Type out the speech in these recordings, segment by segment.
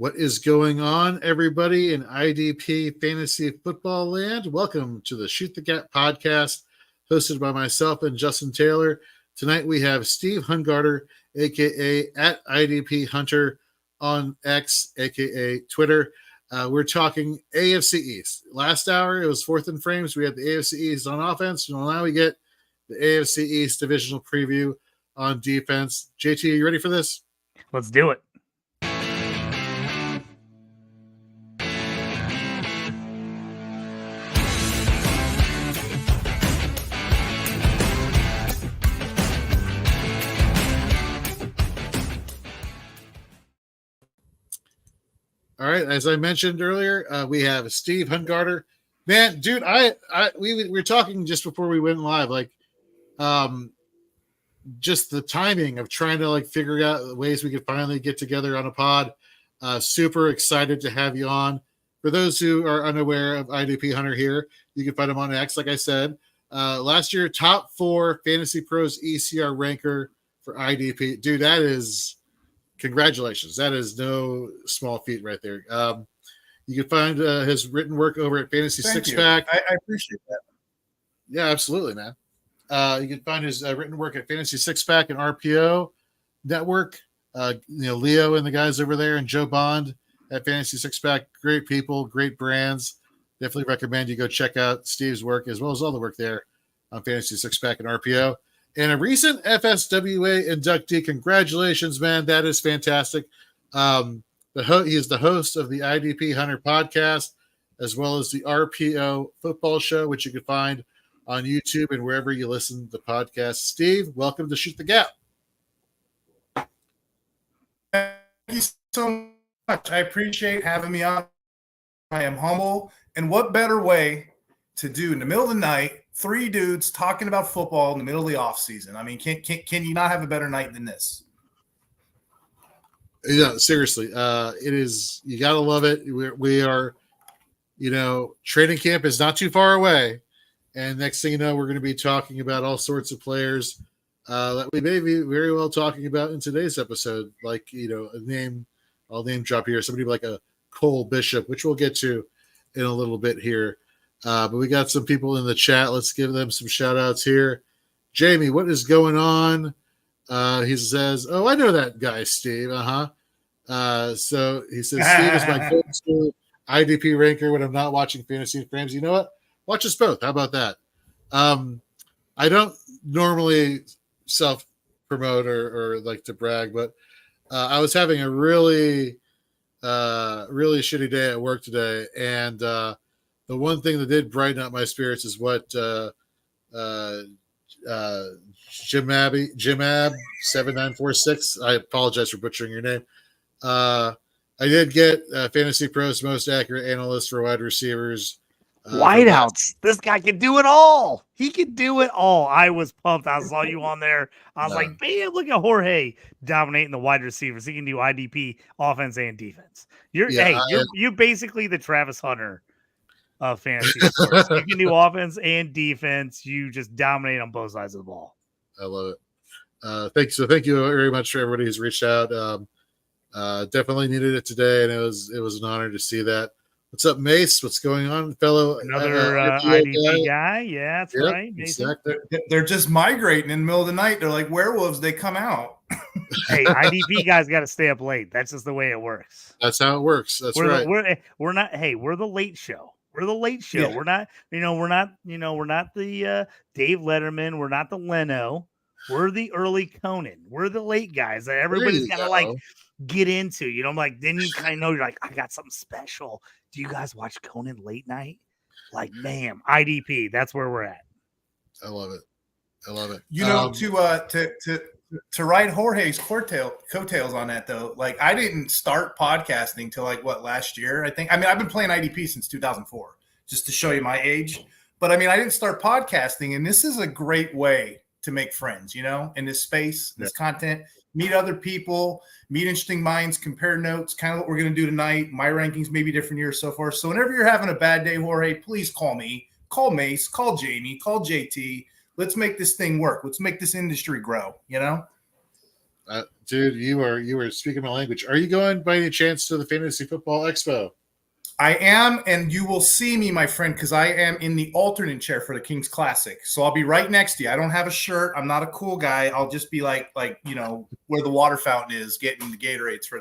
What is going on, everybody, in IDP Fantasy Football land? Welcome to the Shoot the Gap podcast, hosted by myself and Justin Taylor. Tonight we have Steve Hungarter, a.k.a. at IDP Hunter on X, a.k.a. Twitter. We're talking AFC East. Last hour, it was Fourth and Frames. We had the AFC East on offense. Well, now we get the AFC East divisional preview on defense. JT, are you ready for this? Let's do it. All right, as I mentioned earlier, we have Steve Hungarter. Man, dude, we were talking just before we went live, like, just the timing of trying to figure out ways we could finally get together on a pod. Super excited to have you on. For those who are unaware of IDP Hunter here, you can find him on X, like I said. Last year, top 4 Fantasy Pros ECR ranker for IDP. Dude, that is. Congratulations. That is no small feat right there. You can find his written work over at Fantasy Six Pack. I appreciate that. Yeah, absolutely, man. You can find his written work at Fantasy Six Pack and RPO Network. Leo and the guys over there, and Joe Bond at Fantasy Six Pack. Great people, great brands. Definitely recommend you go check out Steve's work as well as all the work there on Fantasy Six Pack and RPO. And a recent FSWA inductee. Congratulations, man. That is fantastic. He is the host of the IDP Hunter podcast, as well as the RPO football show, which you can find on YouTube and wherever you listen to podcasts. Steve, welcome to Shoot the Gap. Thank you so much. I appreciate having me on. I am humble. And what better way to do in the middle of the night, 3 dudes talking about football in the middle of the off season? I mean, can you not have a better night than this? Yeah, seriously. It is. You got to love it. We are, training camp is not too far away. And next thing you know, we're going to be talking about all sorts of players that we may be very well talking about in today's episode. Like, I'll name drop here. Somebody like a Cole Bishop, which we'll get to in a little bit here. But we got some people in the chat. Let's give them some shout outs here. Jamie, what is going on? He says, oh, I know that guy, Steve. So he says, Steve is my go-to IDP ranker when I'm not watching Fantasy Frames. You know what? Watch us both. How about that? I don't normally self-promote or like to brag, but I was having a really shitty day at work today. And the one thing that did brighten up my spirits is what Jimab 7946. I apologize for butchering your name. I did get Fantasy Pros most accurate analyst for wide receivers. Wideouts. This guy can do it all. He can do it all. I was pumped. I saw you on there. I was like, man, look at Jorge dominating the wide receivers. He can do IDP offense and defense. You're basically the Travis Hunter of fantasy sports. You can do offense and defense. You just dominate on both sides of the ball. I love it. Thank you very much for everybody who's reached out. Definitely needed it today, and it was an honor to see that. What's up, Mace? What's going on, fellow? Another IDP guy. Yeah, that's right. Exactly. They're just migrating in the middle of the night. They're like werewolves. They come out. Hey, IDP guys got to stay up late. That's just the way it works. That's how it works. That's right. We're not. Hey, we're the late show. We're the late show. Yeah. We're not the Dave Letterman. We're not the Leno. We're the early Conan. We're the late guys that everybody's got to get into. Then you kind of know you're like, I got something special. Do you guys watch Conan late night? Like, man, IDP. That's where we're at. I love it. To ride Jorge's coattails on that though. Like, I didn't start podcasting till last year. I think. I mean, I've been playing IDP since 2004, just to show you my age. But I mean, I didn't start podcasting, and this is a great way to make friends. In this space, this content. Meet other people, meet interesting minds, compare notes, kind of what we're going to do tonight. My rankings may be different here, so forth. So whenever you're having a bad day, Jorge, please call me, call Mace, call Jamie, call JT. Let's make this thing work. Let's make this industry grow, Dude, you are speaking my language. Are you going by any chance to the Fantasy Football Expo? I am, and you will see me, my friend, because I am in the alternate chair for the Kings Classic. So I'll be right next to you. I don't have a shirt. I'm not a cool guy. I'll just be like where the water fountain is, getting the Gatorades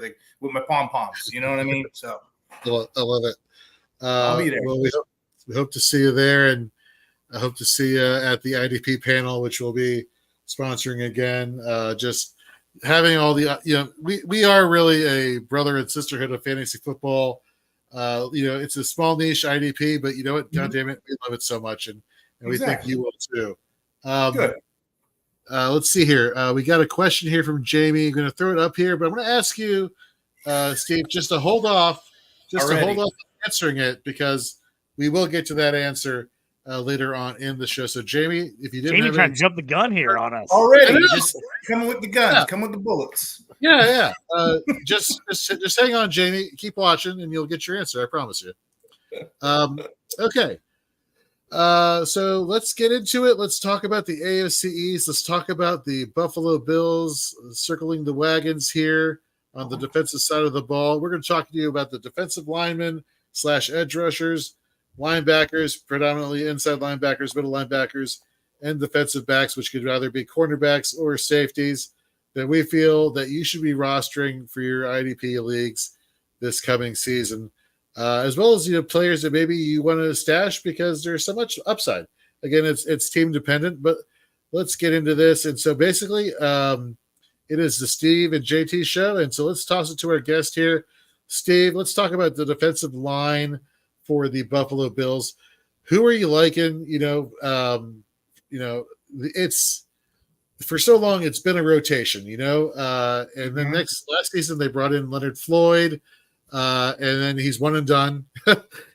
with my pom poms. You know what I mean? So I love it. I'll be there. Well, we hope to see you there, and I hope to see you at the IDP panel, which we'll be sponsoring again. Just having all the we are really a brother and sisterhood of fantasy football. It's a small niche IDP, but you know what? God damn it, we love it so much, and we think you will too. Good. Let's see here. We got a question here from Jamie. I'm going to throw it up here, but I'm going to ask you, Steve, just to hold off answering it, because we will get to that answer later on in the show. So, Jamie, if you didn't, trying to jump the gun here on us already, just coming with the guns, come with the bullets. Yeah. Just hang on, Jamie. Keep watching, and you'll get your answer. I promise you. Okay. So let's get into it. Let's talk about the AFC East. Let's talk about the Buffalo Bills circling the wagons here on the defensive side of the ball. We're going to talk to you about the defensive linemen / edge rushers, linebackers, predominantly inside linebackers, middle linebackers, and defensive backs, which could either be cornerbacks or safeties, that we feel that you should be rostering for your IDP leagues this coming season, as well as players that maybe you want to stash because there's so much upside. Again, it's team dependent, but let's get into this. And so basically, it is the Steve and JT show, and so let's toss it to our guest here, Steve. Let's talk about the defensive line for the Buffalo Bills. Who are you liking? It's for so long, it's been a rotation, and then last season they brought in Leonard Floyd, and then he's one and done.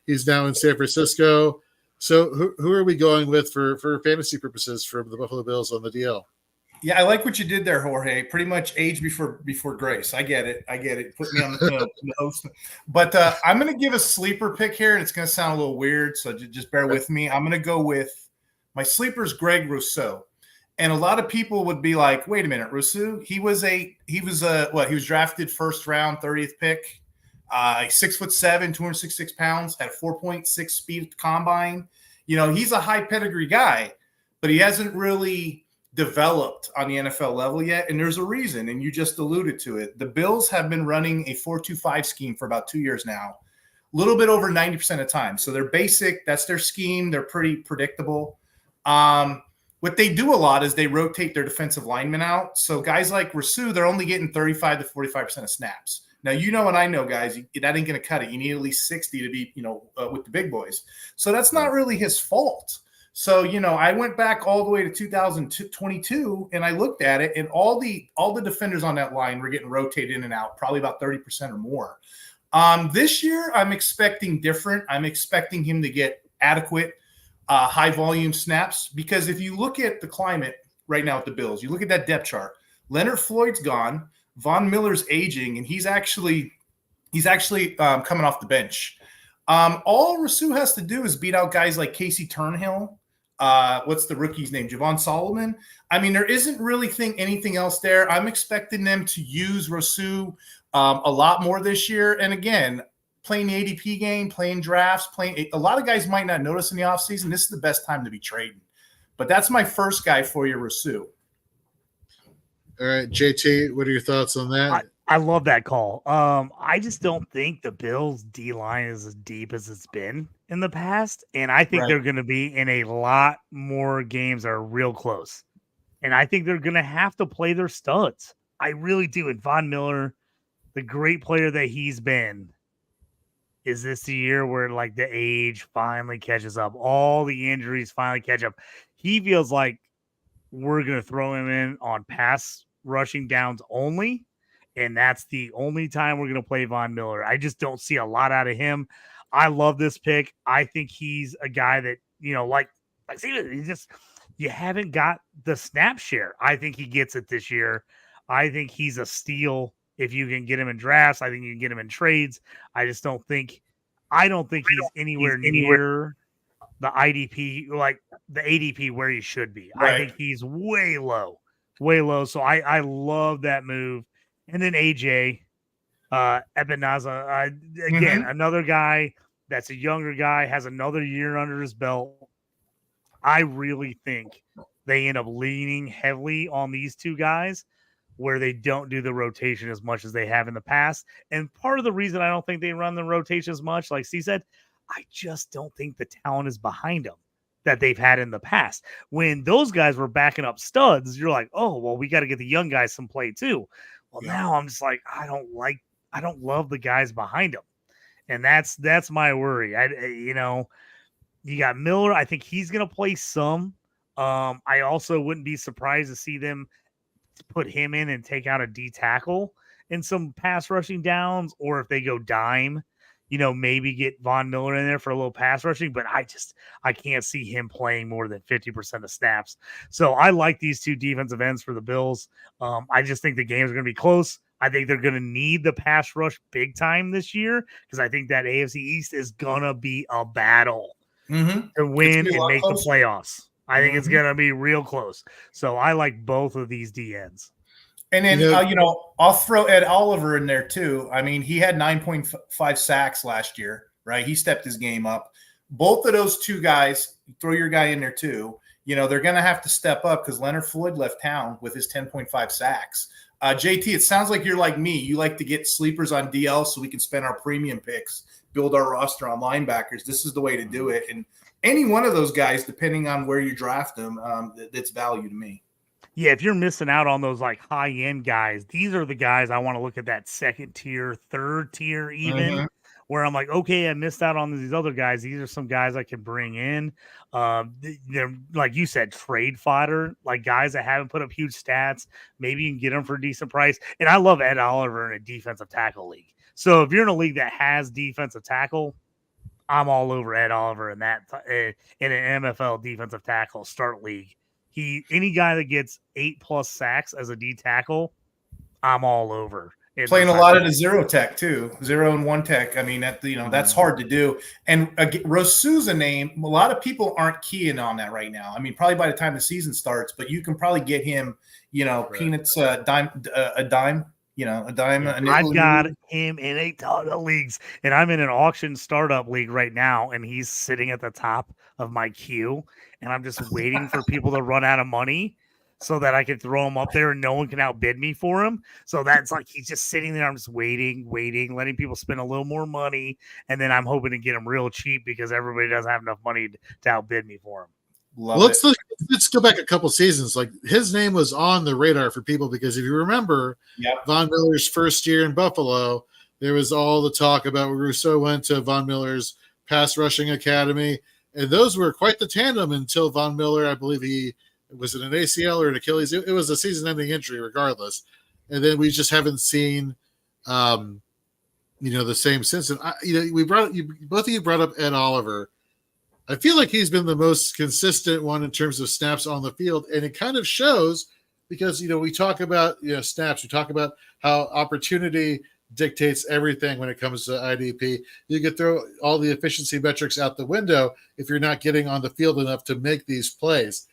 He's now in San Francisco. So who are we going with for fantasy purposes from the Buffalo Bills on the DL? Yeah, I like what you did there, Jorge. Pretty much age before grace. I get it. Put me on the host. But I'm going to give a sleeper pick here, and it's going to sound a little weird, so just bear with me. I'm going to go with my sleeper's Greg Rousseau. And a lot of people would be like, wait a minute, Rousseau, he was drafted first round, 30th pick, 6'7", 266 pounds, had a 4.6 speed at the combine. He's a high pedigree guy, but he hasn't really developed on the NFL level yet. And there's a reason, and you just alluded to it. The Bills have been running a 4-2-5 scheme for about 2 years now, a little bit over 90% of the time. So they're basic. That's their scheme. They're pretty predictable. What they do a lot is they rotate their defensive linemen out. So guys like Rousseau, they're only getting 35 to 45% of snaps. Now, and I know, guys, that ain't going to cut it. You need at least 60 to be, with the big boys. So that's not really his fault. So, I went back all the way to 2022 and I looked at it, and all the defenders on that line were getting rotated in and out, probably about 30% or more. This year, I'm expecting different. I'm expecting him to get adequate high volume snaps, because if you look at the climate right now at the Bills, you look at that depth chart, Leonard Floyd's gone, Von Miller's aging, and he's actually coming off the bench. All Rousseau has to do is beat out guys like Casey Turnhill. What's the rookie's name? Javon Solomon. I mean, there isn't really anything else there. I'm expecting them to use Rousseau a lot more this year. And again, playing the ADP game, playing drafts, a lot of guys might not notice in the offseason. This is the best time to be trading. But that's my first guy for you, Rousseau. All right, JT, what are your thoughts on that? I love that call. I just don't think the Bills' D-line is as deep as it's been in the past, and I think they're going to be in a lot more games that are real close. And I think they're going to have to play their studs. I really do. And Von Miller, the great player that he's been, is this the year where the age finally catches up? All the injuries finally catch up. He feels like we're going to throw him in on pass rushing downs only, and that's the only time we're going to play Von Miller. I just don't see a lot out of him. I love this pick. I think he's a guy that, you haven't got the snap share. I think he gets it this year. I think he's a steal. If you can get him in drafts, I think you can get him in trades. I don't think he's anywhere near the IDP, the ADP where he should be. Right. I think he's way low way low. So I love that move. And then AJ Epinaza, again, another guy that's a younger guy, has another year under his belt. I really think they end up leaning heavily on these two guys where they don't do the rotation as much as they have in the past. And part of the reason I don't think they run the rotation as much, like Steve said, I just don't think the talent is behind them that they've had in the past. When those guys were backing up studs, you're like, oh, well, we got to get the young guys some play too. Well, now I'm just like, I don't love the guys behind them. And that's my worry. You got Miller. I think he's going to play some. I also wouldn't be surprised to see them put him in and take out a D tackle in some pass rushing downs, or if they go dime, maybe get Von Miller in there for a little pass rushing. But I can't see him playing more than 50% of snaps. So I like these two defensive ends for the Bills. I just think the games are going to be close. I think they're going to need the pass rush big time this year because I think that AFC East is going to be a battle to win and make the playoffs. I think it's going to be real close. So I like both of these DNs. And then, I'll throw Ed Oliver in there too. I mean, he had 9.5 sacks last year, right? He stepped his game up. Both of those two guys, throw your guy in there too. They're going to have to step up because Leonard Floyd left town with his 10.5 sacks. JT, it sounds like you're like me. You like to get sleepers on DL so we can spend our premium picks, build our roster on linebackers. This is the way to do it. And any one of those guys, depending on where you draft them, that's value to me. Yeah, if you're missing out on those like high-end guys, these are the guys I want to look at that second tier, third tier even, where I'm like, okay, I missed out on these other guys. These are some guys I can bring in. They're, like you said, trade fodder, like guys that haven't put up huge stats. Maybe you can get them for a decent price. And I love Ed Oliver in a defensive tackle league. So if you're in a league that has defensive tackle, I'm all over Ed Oliver in that in an MFL defensive tackle start league. Any guy that gets 8+ sacks as a D tackle, I'm all over. Playing a lot of the zero tech too, 0 and 1 tech. I mean, that's hard to do. And Rosu's a name. A lot of people aren't keying on that right now. I mean, probably by the time the season starts, but you can probably get him. Peanuts a dime. A dime. I've got him in a ton of leagues, and I'm in an auction startup league right now, and he's sitting at the top of my queue, and I'm just waiting for people to run out of money so that I can throw him up there and no one can outbid me for him. So that's like he's just sitting there. I'm just waiting, letting people spend a little more money, and then I'm hoping to get him real cheap because everybody doesn't have enough money to outbid me for him. Let's go back a couple seasons. Like his name was on the radar for people because if you remember Von Miller's first year in Buffalo, there was all the talk about Rousseau went to Von Miller's pass rushing academy, and those were quite the tandem until Von Miller, I believe was it an ACL or an Achilles? It was a season-ending injury, regardless. And then we just haven't seen, the same since. And both of you brought up Ed Oliver. I feel like he's been the most consistent one in terms of snaps on the field, and it kind of shows because we talk about snaps, we talk about how opportunity dictates everything when it comes to IDP. You could throw all the efficiency metrics out the window if you're not getting on the field enough to make these plays.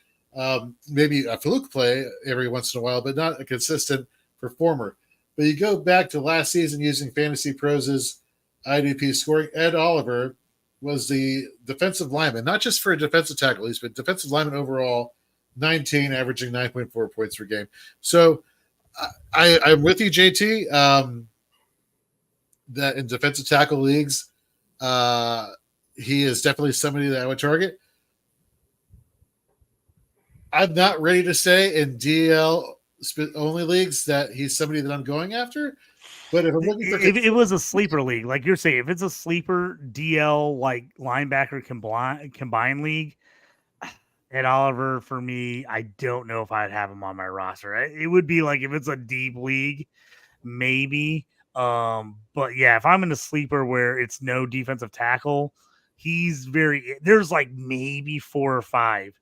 Maybe a fluke play every once in a while, but not a consistent performer. But you go back to last season using Fantasy Pros' IDP scoring, Ed Oliver was the defensive lineman, not just for a defensive tackle, but defensive lineman overall, 19, averaging 9.4 points per game. So I'm with you, JT, that in defensive tackle leagues, he is definitely somebody that I would target. I'm not ready to say in DL only leagues that he's somebody that I'm going after. But if I'm looking for if it was a sleeper league, like you're saying, if it's a sleeper DL like linebacker combined league, Ed Oliver for me, I don't know if I'd have him on my roster. It would be like if it's a deep league, maybe. But yeah, if I'm in a sleeper where it's no defensive tackle, there's like maybe 4 or 5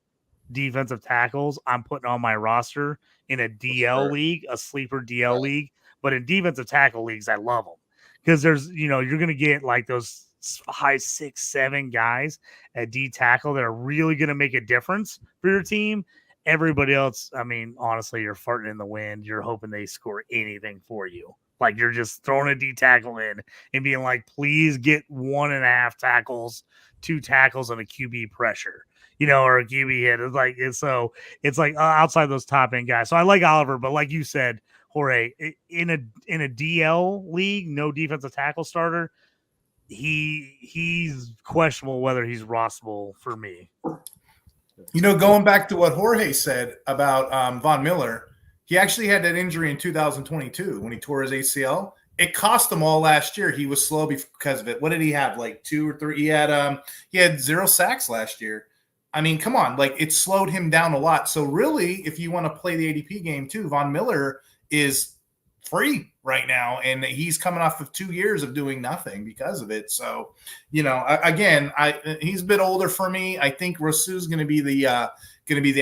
defensive tackles I'm putting on my roster in a DL league, a sleeper DL league. But in defensive tackle leagues, I love them because there's, you're going to get like those high 6, 7 guys at D tackle that are really going to make a difference for your team. Everybody else, I mean, honestly, you're farting in the wind. You're hoping they score anything for you. Like you're just throwing a D tackle in and being like, please get 1.5 tackles, 2 tackles, and a QB pressure, or a QB hit. It's like outside those top end guys. So I like Oliver, but like you said, Jorge, in a DL league, no defensive tackle starter, he's questionable whether he's rostable for me. Going back to what Jorge said about Von Miller, he actually had that injury in 2022 when he tore his ACL. It cost him all last year. He was slow because of it. What did he have? Like 2 or 3? He had 0 sacks last year. I mean, come on, like it slowed him down a lot. So really, if you want to play the ADP game too, Von Miller is free right now, and he's coming off of 2 years of doing nothing because of it. So, again, he's a bit older for me. I think Rousseau's going to be the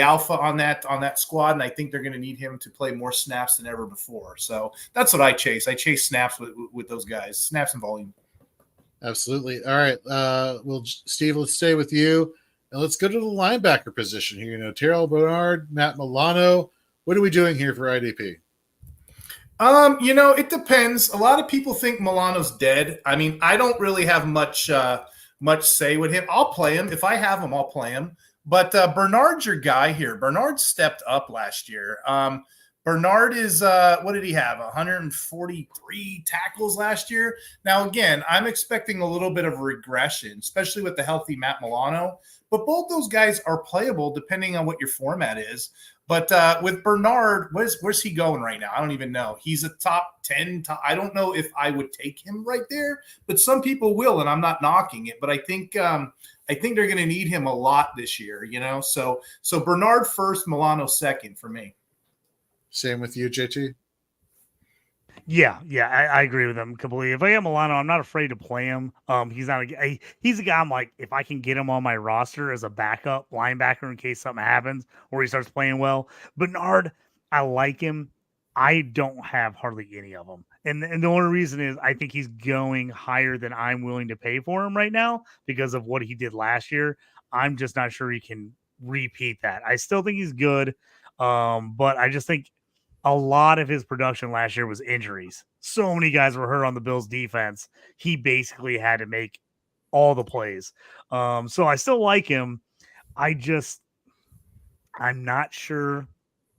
alpha on that squad, and I think they're going to need him to play more snaps than ever before. So that's what I chase. I chase snaps with those guys, snaps and volume. Absolutely. All right. Well, Steve, let's stay with you, and let's go to the linebacker position here. Terrell Bernard, Matt Milano. What are we doing here for IDP? It depends. A lot of people think Milano's dead. I mean, I don't really have much say with him. I'll play him. If I have him, I'll play him. But Bernard's your guy here. Bernard stepped up last year. Bernard is what did he have? 143 tackles last year. Now, again, I'm expecting a little bit of regression, especially with the healthy Matt Milano. But both those guys are playable depending on what your format is. But with Bernard, where's he going right now? I don't even know. He's a top 10. I don't know if I would take him right there, but some people will, and I'm not knocking it. But I think they're going to need him a lot this year. So Bernard first, Milano second for me. Same with you, JT. Yeah, I agree with him completely. If I get Milano, I'm not afraid to play him. He's a guy I'm like, if I can get him on my roster as a backup linebacker in case something happens or he starts playing well. Bernard, I like him. I don't have hardly any of them. And the only reason is I think he's going higher than I'm willing to pay for him right now because of what he did last year. I'm just not sure he can repeat that. I still think he's good, but I just think a lot of his production last year was injuries. So many guys were hurt on the Bills defense. He basically had to make all the plays. So I still like him. I'm not sure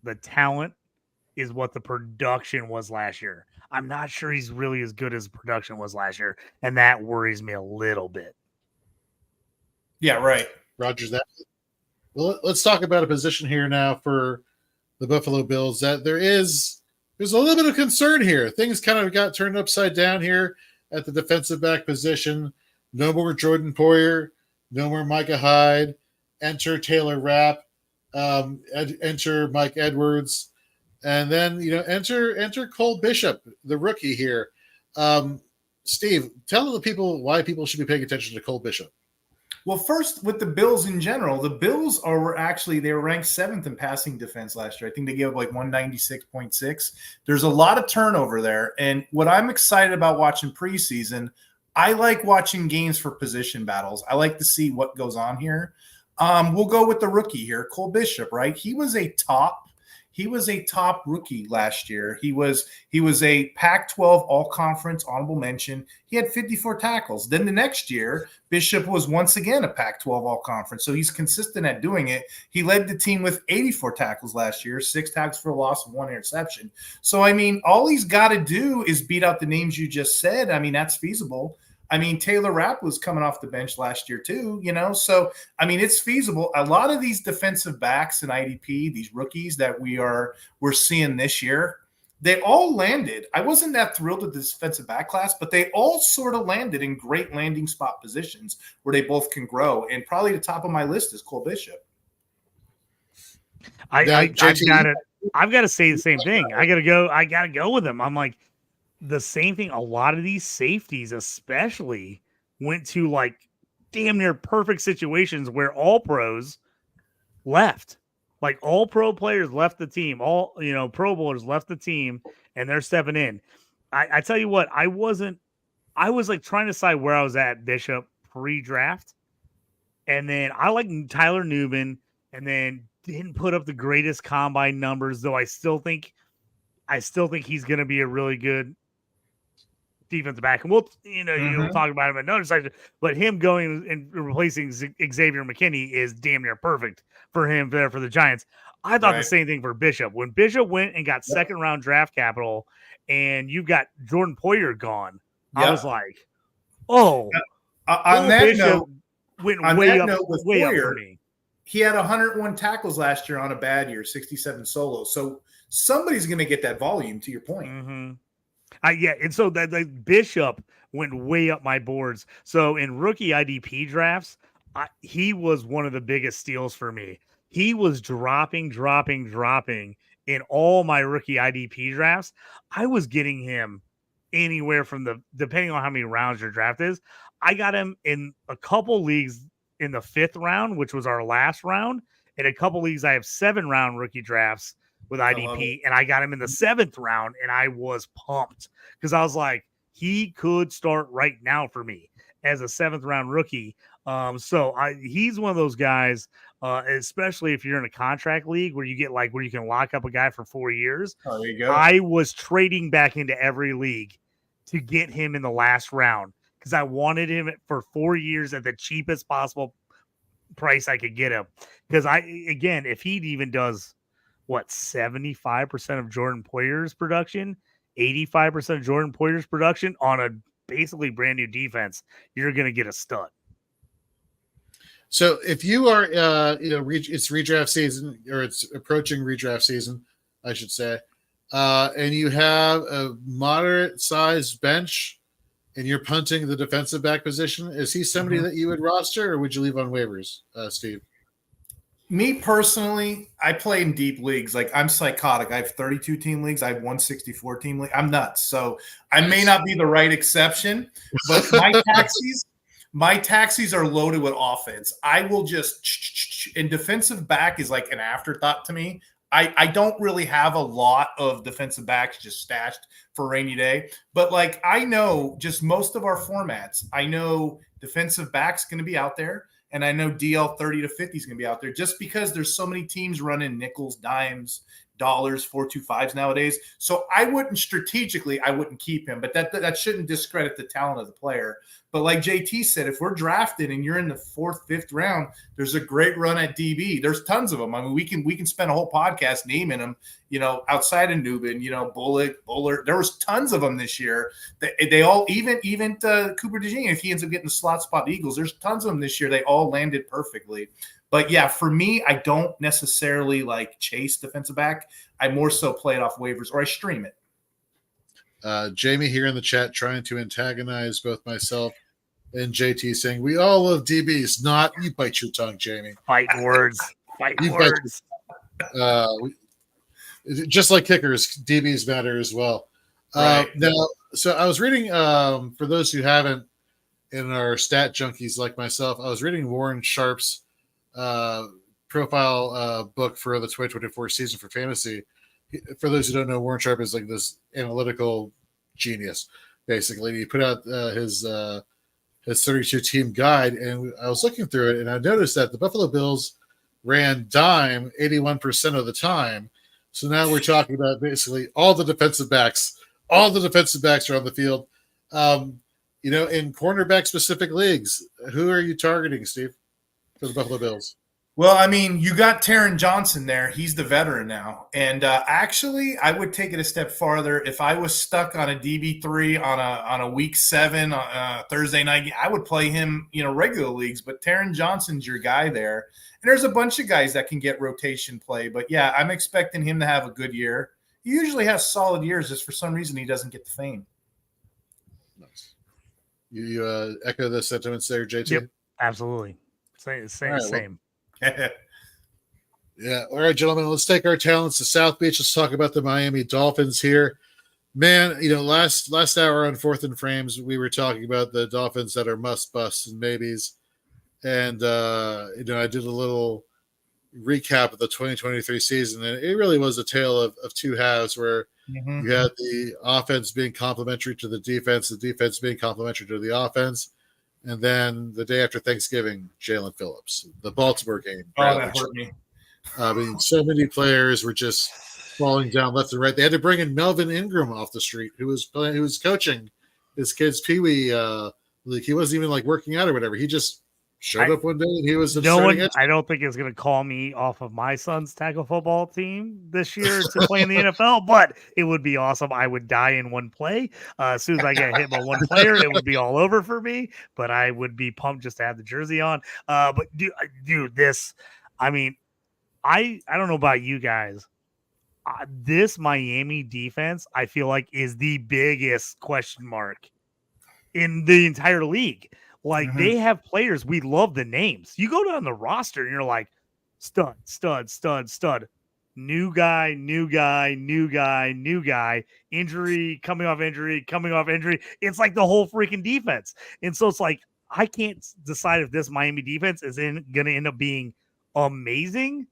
the talent is what the production was last year. I'm not sure he's really as good as production was last year. And that worries me a little bit. Yeah, right. Roger's that. Well, let's talk about a position here now for the Buffalo Bills that there's a little bit of concern here. Things kind of got turned upside down here at the defensive back position. No more Jordan Poyer, no more Micah Hyde. Enter Taylor Rapp. Enter Mike Edwards, and then enter Cole Bishop, the rookie here. Steve, tell the people why people should be paying attention to Cole Bishop. Well, first, with the Bills in general, the Bills they were ranked 7th in passing defense last year. I think they gave up like 196.6. There's a lot of turnover there. And what I'm excited about watching preseason, I like watching games for position battles. I like to see what goes on here. We'll go with the rookie here, Cole Bishop, right? He was a top rookie last year. He was a Pac-12 all-conference honorable mention. He had 54 tackles. Then the next year, Bishop was once again a Pac-12 all-conference. So he's consistent at doing it. He led the team with 84 tackles last year, 6 tackles for a loss and 1 interception. So, I mean, all he's got to do is beat out the names you just said. I mean, that's feasible. I mean, Taylor Rapp was coming off the bench last year too, So, I mean, it's feasible. A lot of these defensive backs in IDP, these rookies that we're seeing this year, they all landed. I wasn't that thrilled with the defensive back class, but they all sort of landed in great landing spot positions where they both can grow. And probably the top of my list is Cole Bishop. I've got to say the same thing. I got to go with him. I'm like, the same thing. A lot of these safeties, especially, went to like damn near perfect situations where all pros left. Like all pro players left the team. All Pro Bowlers left the team, and they're stepping in. I tell you what, I was like trying to decide where I was at Bishop pre-draft, and then I like Tyler Newman, and then didn't put up the greatest combine numbers, though I still think he's going to be a really good defensive back. And you'll talk about him at another section, but him going and replacing Xavier McKinney is damn near perfect for him there for the Giants. I thought the same thing for Bishop. When Bishop went and got second round draft capital and you got Jordan Poyer gone, I was like, on that Bishop note, went way up for me. He had 101 tackles last year on a bad year, 67 solos. So somebody's going to get that volume, to your point. Mm-hmm. And so that Bishop went way up my boards. So in rookie IDP drafts, he was one of the biggest steals for me. He was dropping in all my rookie IDP drafts. I was getting him anywhere from depending on how many rounds your draft is. I got him in a couple leagues in the 5th round, which was our last round. In a couple leagues, I have 7-round rookie drafts with IDP, and I got him in the 7th round, and I was pumped because I was like, he could start right now for me as a 7th round rookie. He's one of those guys, especially if you're in a contract league where you get where you can lock up a guy for 4 years. Oh, there you go. I was trading back into every league to get him in the last round because I wanted him for 4 years at the cheapest possible price I could get him. Because if he even does 75% of Jordan Poyer's production, 85% of Jordan Poyer's production on a basically brand new defense, you're going to get a stud. So if you are, it's redraft season, or it's approaching redraft season, I should say, and you have a moderate sized bench and you're punting the defensive back position, is he somebody that you would roster or would you leave on waivers, Steve? Me personally, I play in deep leagues. I'm psychotic. I have 32 team leagues. I have 164 team league. I'm nuts. So I may not be the right exception, but my taxis are loaded with offense. I will and defensive back is like an afterthought to me. I don't really have a lot of defensive backs just stashed for a rainy day, but I know just most of our formats, I know defensive back's going to be out there. And I know DL 30 to 50 is going to be out there just because there's so many teams running nickels, dimes, dollars, 4.25s nowadays. So I wouldn't keep him, but that shouldn't discredit the talent of the player. But like JT said, if we're drafted and you're in the 4th, 5th round, there's a great run at DB. There's tons of them. I mean, we can spend a whole podcast naming them, outside of Nubin, Bullock, Bullard. There was tons of them this year. They all, even Cooper DeJean, if he ends up getting the slot spot Eagles, there's tons of them this year. They all landed perfectly. But yeah, for me, I don't necessarily chase defensive back. I more so play it off waivers or I stream it. Jamie here in the chat trying to antagonize both myself and JT, saying we all love DBs. Not you, bite your tongue, Jamie. Fight words. Just like kickers, DBs matter as well. Right. Now, so I was reading, for those who haven't, in our stat junkies like myself, I was reading Warren Sharp's profile book for the 2024 season for fantasy. For those who don't know, Warren Sharp is this analytical genius, basically. He put out his 32 team guide, and I was looking through it, and I noticed that the Buffalo Bills ran dime 81% of the time. So now we're talking about basically all the defensive backs. All the defensive backs are on the field. In cornerback specific leagues, who are you targeting, Steve, for the Buffalo Bills? Well, I mean, you got Taron Johnson there. He's the veteran now. And actually, I would take it a step farther. If I was stuck on a DB3 on a week 7 Thursday night, I would play him, regular leagues. But Taron Johnson's your guy there. And there's a bunch of guys that can get rotation play. But, yeah, I'm expecting him to have a good year. He usually has solid years. Just for some reason, he doesn't get the fame. Nice. You echo the sentiments there, JT? Yep, absolutely. Same. Yeah. All right, gentlemen, let's take our talents to South Beach. Let's talk about the Miami Dolphins here. Man, last hour on Fourth and Frames, we were talking about the Dolphins that are must busts and maybes. And, I did a little recap of the 2023 season, and it really was a tale of two halves where you had the offense being complementary to the defense being complementary to the offense. And then the day after Thanksgiving, Jalen Phillips, the Baltimore game. Oh, that hurt me. I mean, so many players were just falling down left and right. They had to bring in Melvin Ingram off the street, who was coaching his kids' Pee Wee league. He wasn't even like working out or whatever. He just showed up one day and he was I don't think is going to call me off of my son's tackle football team this year to play in the NFL, but it would be awesome. I would die in one play. As soon as I get hit by one player, it would be all over for me, but I would be pumped just to have the jersey on. But dude, this, I mean, I don't know about you guys. This Miami defense, I feel like, is the biggest question mark in the entire league. Like, they have players. We love the names. You go down the roster and you're like, stud, stud, stud, stud. New guy, new guy, new guy, new guy. Injury, coming off injury, coming off injury. It's like the whole freaking defense. And so it's like, I can't decide if this Miami defense is going to end up being amazing,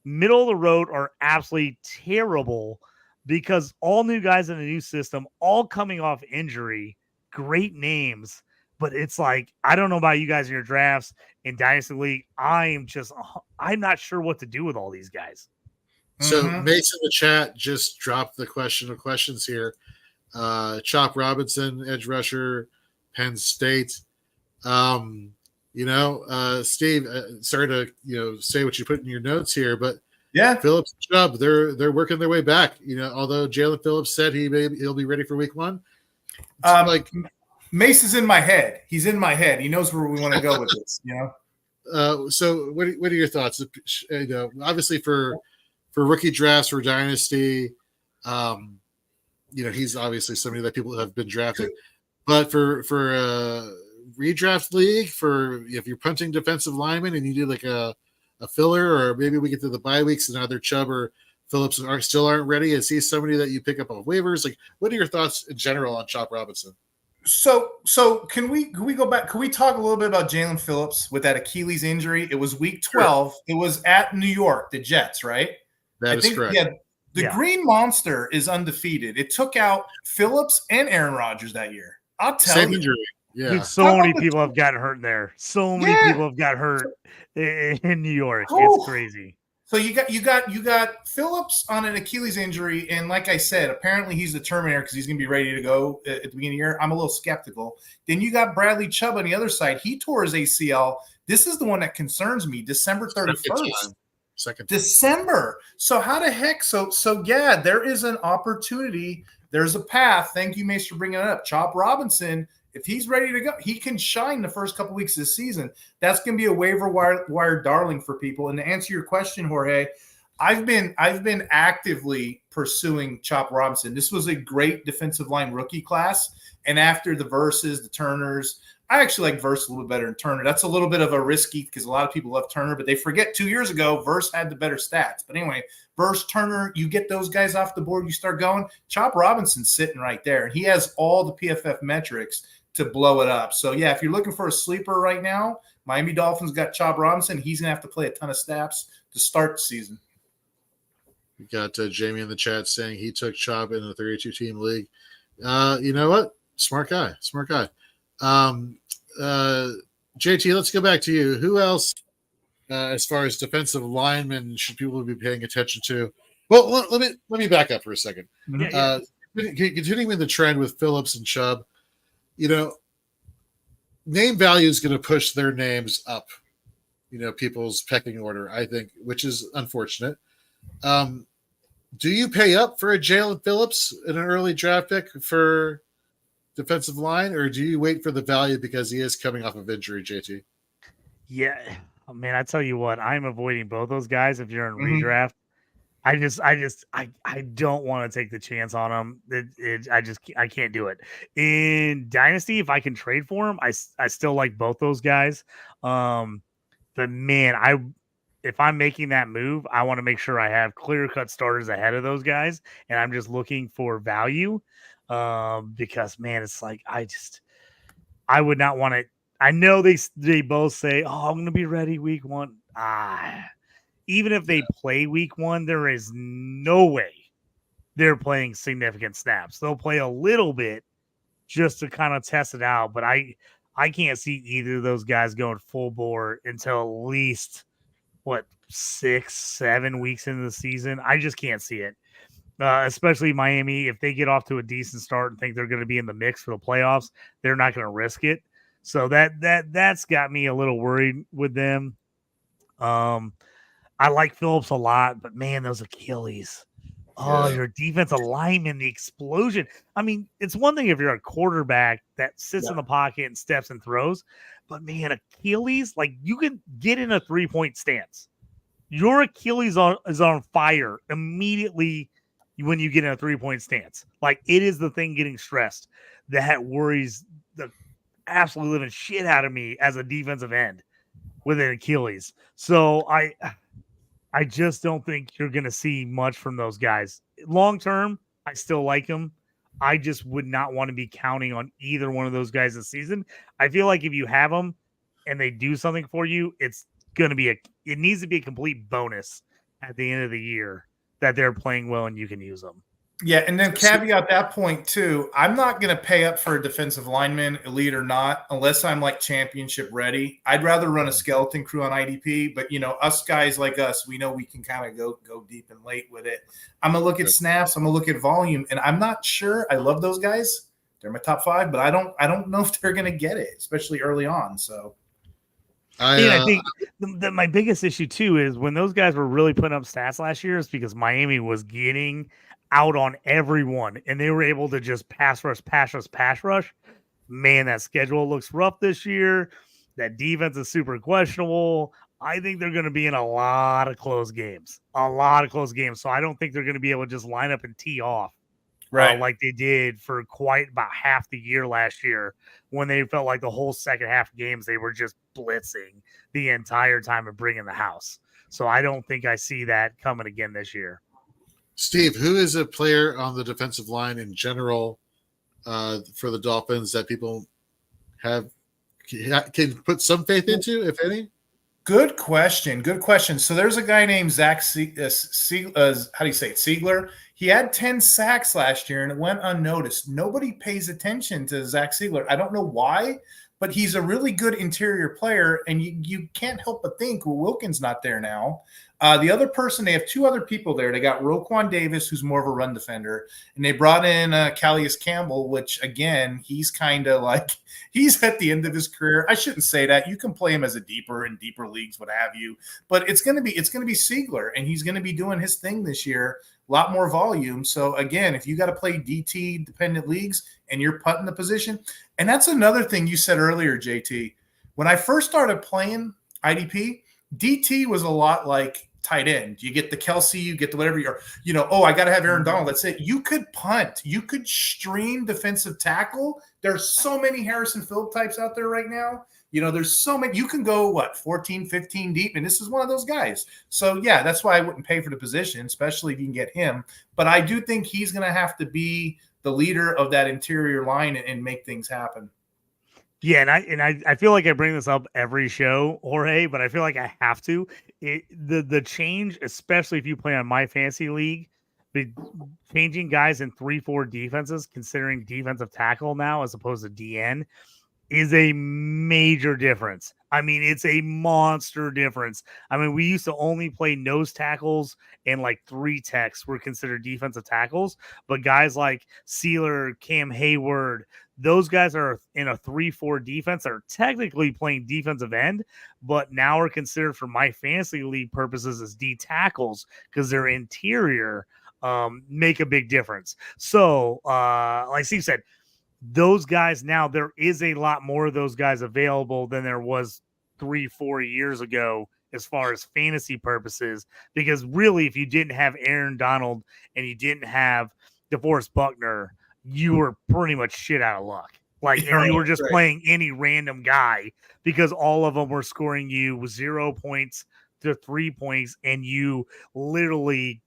middle of the road, or absolutely terrible, because all new guys in a new system, all coming off injury, great names. But it's like, I don't know about you guys in your drafts in Dynasty League. I'm not sure what to do with all these guys. So Mace in the chat just dropped the question of questions here. Chop Robinson, edge rusher, Penn State. Steve, sorry to say what you put in your notes here, but yeah, Phillips and Chubb, they're working their way back. Although Jalen Phillips said he'll be ready for week 1. Mace is in my head. He's in my head. He knows where we want to go with this. So what are your thoughts? Obviously for rookie drafts for Dynasty, he's obviously somebody that people have been drafted. But for redraft league, if you're punting defensive linemen and you do like a filler, or maybe we get to the bye weeks and either Chubb or Phillips aren't ready, is he somebody that you pick up on waivers? Like, what are your thoughts in general on Chop Robinson? So can we go back? Can we talk a little bit about Jalen Phillips with that Achilles injury? It was week 12. Sure. It was at New York, the Jets, right? That is correct. Yeah, the Green Monster is undefeated. It took out Phillips and Aaron Rodgers that year. I'll tell you. Injury. Yeah. Dude, so many people have gotten hurt there. So many people have got hurt in New York. It's crazy. So you got Phillips on an Achilles injury, and like I said, apparently he's the Terminator because he's going to be ready to go at the beginning of the year. I'm a little skeptical. Then you got Bradley Chubb on the other side. He tore his ACL. This is the one that concerns me. December 31st. Second. December. So how the heck? So yeah, there is an opportunity. There's a path. Thank you, Mace, for bringing it up. Chop Robinson. If he's ready to go, he can shine the first couple weeks of the season. That's going to be a waiver wire darling for people. And to answer your question, Jorge, I've been actively pursuing Chop Robinson. This was a great defensive line rookie class. And after the Verses, the Turners, I actually like Verse a little bit better than Turner. That's a little bit of a risky because a lot of people love Turner, but they forget 2 years ago, Verse had the better stats. But anyway, Verse, Turner, you get those guys off the board, you start going. Chop Robinson's sitting right there. And he has all the PFF metrics to blow it up. So, yeah, if you're looking for a sleeper right now, Miami Dolphins got Chop Robinson. He's going to have to play a ton of snaps to start the season. We got Jamie in the chat saying he took Chop in a 32-team league. You know what? Smart guy. JT, let's go back to you. Who else, as far as defensive linemen, should people be paying attention to? Well, let me back up for a second. Continuing with the trend with Phillips and Chubb, name value is going to push their names up, people's pecking order, I think, which is unfortunate. Do you pay up for a Jalen Phillips in an early draft pick for defensive line, or do you wait for the value because he is coming off of injury, JT? Yeah, man, I tell you what, I'm avoiding both those guys if you're in redraft. I don't want to take the chance on them. I can't do it. In Dynasty, if I can trade for them, I still like both those guys. But man, if I'm making that move, I want to make sure I have clear-cut starters ahead of those guys, and I'm just looking for value. Because man, it's like I would not want to. I know they both say, "Oh, I'm going to be ready week 1." Even if they play week 1, there is no way they're playing significant snaps. They'll play a little bit just to kind of test it out, but I can't see either of those guys going full bore until at least 6-7 weeks into the season. I just can't see it. Especially Miami, if they get off to a decent start and think they're going to be in the mix for the playoffs, they're not going to risk it. So that's got me a little worried with them. I like Phillips a lot, but man, those Achilles. Oh, your defensive lineman, the explosion. I mean, it's one thing if you're a quarterback that sits in the pocket and steps and throws, but man, Achilles, like you can get in a 3-point stance. Your Achilles is on fire immediately when you get in a 3-point stance. Like it is the thing getting stressed that worries the absolute living shit out of me as a defensive end with an Achilles. So I just don't think you're going to see much from those guys. Long term, I still like them. I just would not want to be counting on either one of those guys this season. I feel like if you have them and they do something for you, it's going to be it needs to be a complete bonus at the end of the year that they're playing well and you can use them. Yeah, and then caveat that point too. I'm not going to pay up for a defensive lineman, elite or not, unless I'm like championship ready. I'd rather run a skeleton crew on IDP, but us guys like us, we know we can kind of go deep and late with it. I'm gonna look at snaps. I'm gonna look at volume, and I'm not sure. I love those guys. They're my top 5, but I don't know if they're going to get it, especially early on. So. I think that my biggest issue too is when those guys were really putting up stats last year is because Miami was getting out on everyone and they were able to just pass rush. Man, that schedule looks rough this year. That defense is super questionable. I think they're going to be in a lot of close games. So I don't think they're going to be able to just line up and tee off. Right, like they did for quite about half the year last year when they felt like the whole second half of games they were just blitzing the entire time and bringing the house. So I don't think I see that coming again this year. Steve, who is a player on the defensive line in general for the Dolphins that people can put some faith into, if any? Good question. So there's a guy named Zach how do you say it? Siegler. He had 10 sacks last year and it went unnoticed. Nobody pays attention to Zach Siegler. I don't know why, but he's a really good interior player, and you can't help but think, well, Wilkins not there now. The other person, they have 2 other people there. They got Roquan Davis, who's more of a run defender, and they brought in Calais Campbell, which, again, he's kind of like – he's at the end of his career. I shouldn't say that. You can play him as a deeper leagues, what have you. But it's going to be Siegler, and he's going to be doing his thing this year. A lot more volume. So, again, if you got to play DT-dependent leagues and you're putting the position – and that's another thing you said earlier, JT. When I first started playing IDP, DT was a lot like tight end. You get the Kelsey, you get the whatever you're, I got to have Aaron Donald. That's it. You could punt. You could stream defensive tackle. There's so many Harrison Phillip types out there right now. There's so many. You can go, 14, 15 deep, and this is one of those guys. So, yeah, that's why I wouldn't pay for the position, especially if you can get him. But I do think he's going to have to be the leader of that interior line and make things happen. Yeah, and I feel like I bring this up every show, Jorge, but I feel like I have to. The change, especially if you play on my fantasy league, changing guys in 3-4 defenses, considering defensive tackle now as opposed to DN, is a major difference. I mean, it's a monster difference. I mean, we used to only play nose tackles and like 3 techs were considered defensive tackles, but guys like Sealer, Cam Hayward, those guys are in a 3-4 defense that are technically playing defensive end, but now are considered for my fantasy league purposes as D tackles because they're interior, make a big difference. So, like Steve said, those guys now, there is a lot more of those guys available than there was 3-4 years ago as far as fantasy purposes, because really, if you didn't have Aaron Donald and you didn't have DeForest Buckner, you were pretty much shit out of luck. Like, and you were just playing any random guy because all of them were scoring you 0 points to 3 points, and you literally,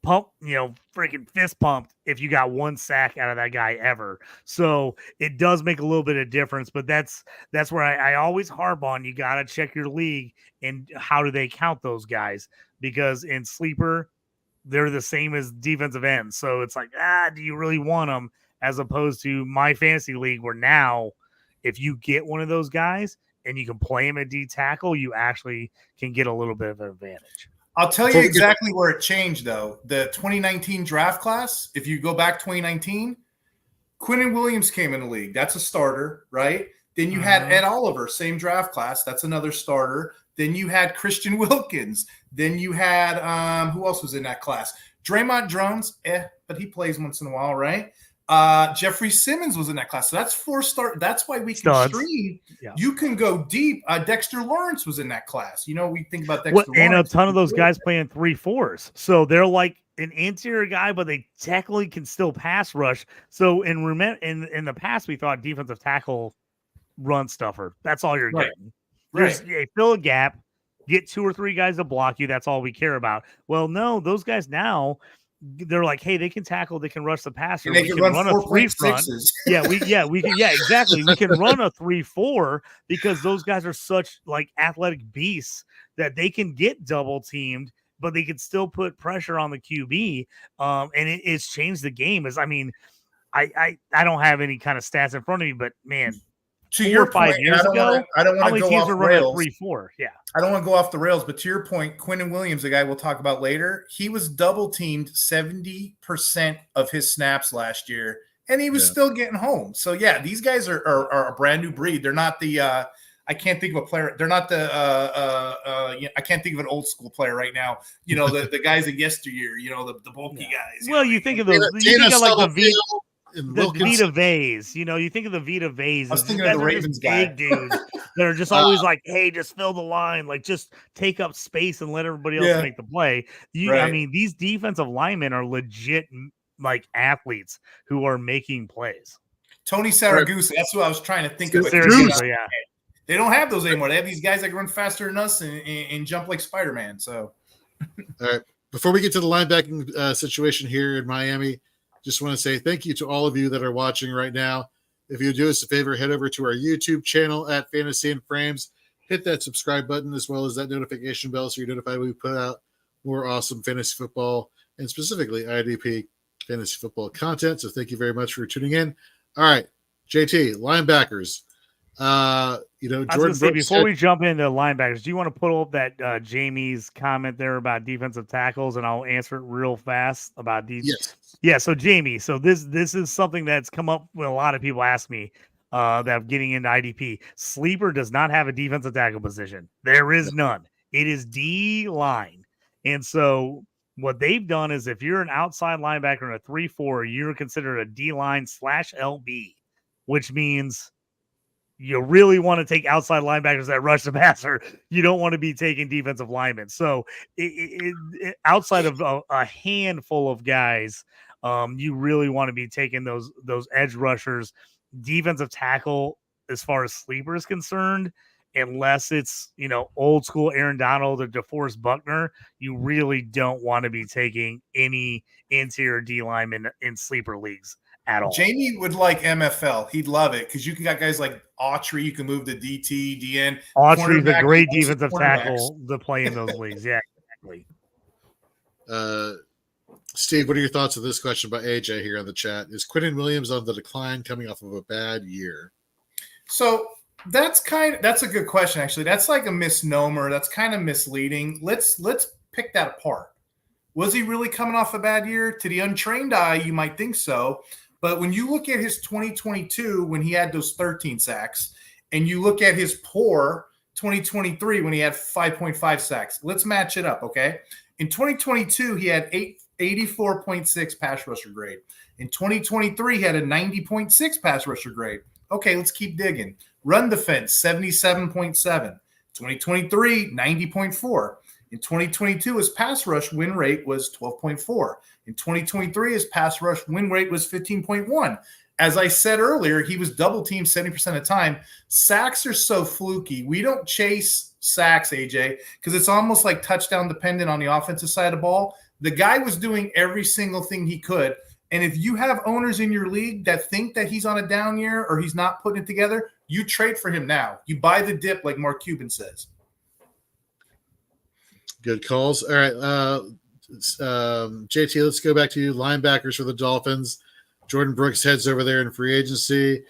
freaking fist pumped if you got 1 sack out of that guy ever. So it does make a little bit of difference, but that's where I always harp on. You got to check your league and how do they count those guys? Because in sleeper, they're the same as defensive ends. So it's like, do you really want them? As opposed to my fantasy league where now if you get one of those guys and you can play him at D tackle, you actually can get a little bit of an advantage. I'll tell you exactly where it changed, though. The 2019 draft class, if you go back 2019, Quinnen Williams came in the league. That's a starter, right? Then you had Ed Oliver, same draft class. That's another starter. Then you had Christian Wilkins. Then you had who else was in that class? Draymond Jones, but he plays once in a while, right? Jeffrey Simmons was in that class. So that's 4 start. That's why we can stream. Yeah. You can go deep. Dexter Lawrence was in that class. You know, we think about Dexter Lawrence. And a ton of those guys playing 3-4s. So they're like an interior guy, but they technically can still pass rush. So in the past, we thought defensive tackle run stuffer. That's all you're getting. Right. Fill a gap, get 2 or 3 guys to block you. That's all we care about. Well, no, those guys now, they're like, hey, they can tackle, they can rush the passer. And they can run a 3 front. We can exactly. We can run a 3-4 because those guys are such like athletic beasts that they can get double teamed, but they can still put pressure on the QB. And it's changed the game. I don't have any kind of stats in front of me, but man, to your 5 years ago, I don't want to go off the rails. 3-4, yeah. I don't want to go off the rails, but to your point, Quinnen Williams, the guy we'll talk about later, he was double teamed 70% of his snaps last year, and he was still getting home. So yeah, these guys are a brand new breed. They're not the I can't think of a player. They're not the I can't think of an old school player right now. You know, the guys of yesteryear. You know, the bulky guys. Well, you think of those. You think of like the Vita Vase, you think of the Vita Vase. I was thinking of the Ravens guy. Big dudes that are just always like, hey, just fill the line, like just take up space and let everybody else make the play. I mean, these defensive linemen are legit like athletes who are making plays. Tony Saragusa, that's what I was trying to think of. Yeah. They don't have those anymore. They have these guys that can run faster than us and jump like Spider-Man. So, all right. Before we get to the linebacking situation here in Miami, just want to say thank you to all of you that are watching right now. If you do us a favor, head over to our YouTube channel at Fantasy and Frames. Hit that subscribe button as well as that notification bell so you're notified when we put out more awesome fantasy football and specifically IDP fantasy football content. So thank you very much for tuning in. All right, JT, linebackers. Jordan before we jump into linebackers, do you want to put up that Jamie's comment there about defensive tackles, and I'll answer it real fast about these? Yes. Yeah. So Jamie, this is something that's come up when a lot of people ask me that I'm getting into IDP. Sleeper does not have a defensive tackle position. There is none. It is D line, and so what they've done is if you're an outside linebacker in a 3-4, you're considered a D line /LB, which means you really want to take outside linebackers that rush the passer. You don't want to be taking defensive linemen. So outside of a handful of guys, you really want to be taking those edge rushers. Defensive tackle, as far as sleeper is concerned, unless it's, old school Aaron Donald or DeForest Buckner, you really don't want to be taking any interior D linemen in sleeper leagues at all. Jamie would like MFL. He'd love it because you can got guys like Autry. You can move to DT, DN. Autry's a great defensive tackle to play in those leagues. Yeah, exactly. Steve, what are your thoughts on this question by AJ here on the chat? Is Quinnen Williams on the decline coming off of a bad year? So that's a good question, actually. That's like a misnomer. That's kind of misleading. Let's pick that apart. Was he really coming off a bad year? To the untrained eye, you might think so. But when you look at his 2022, when he had those 13 sacks, and you look at his poor 2023 when he had 5.5 sacks, let's match it up, okay? In 2022, he had 84.6 pass rusher grade. In 2023, he had a 90.6 pass rusher grade. Okay, let's keep digging. Run defense, 77.7. 2023, 90.4. In 2022, his pass rush win rate was 12.4. In 2023, his pass rush win rate was 15.1. As I said earlier, he was double teamed 70% of the time. Sacks are so fluky. We don't chase sacks, AJ, because it's almost like touchdown dependent on the offensive side of the ball. The guy was doing every single thing he could. And if you have owners in your league that think that he's on a down year or he's not putting it together, you trade for him now. You buy the dip, like Mark Cuban says. Good calls. All right. JT, let's go back to you. Linebackers for the Dolphins. Jordan Brooks heads over there in free agency.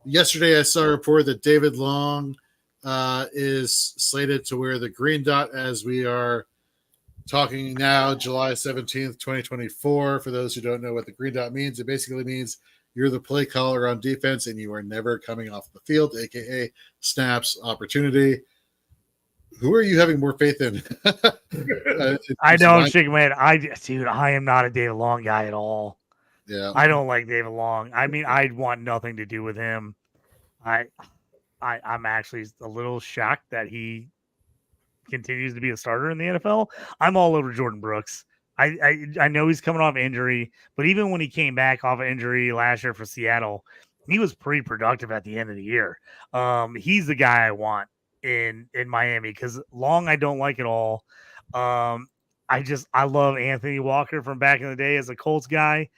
Yesterday, I saw a report that David Long is slated to wear the green dot as we are talking now, July 17th, 2024. For those who don't know what the green dot means, it basically means you're the play caller on defense and you are never coming off the field, aka snaps, opportunity. Who are you having more faith in? I know I'm shaking my head. I am not a David Long guy at all. Yeah, I don't like David Long. I mean, I'd want nothing to do with him. I'm actually a little shocked that he continues to be a starter in the NFL. I'm all over Jordan Brooks. I know he's coming off injury, but even when he came back off of injury last year for Seattle, he was pretty productive at the end of the year. He's the guy I want in Miami because Long I don't like at all. I love Anthony Walker from back in the day as a Colts guy.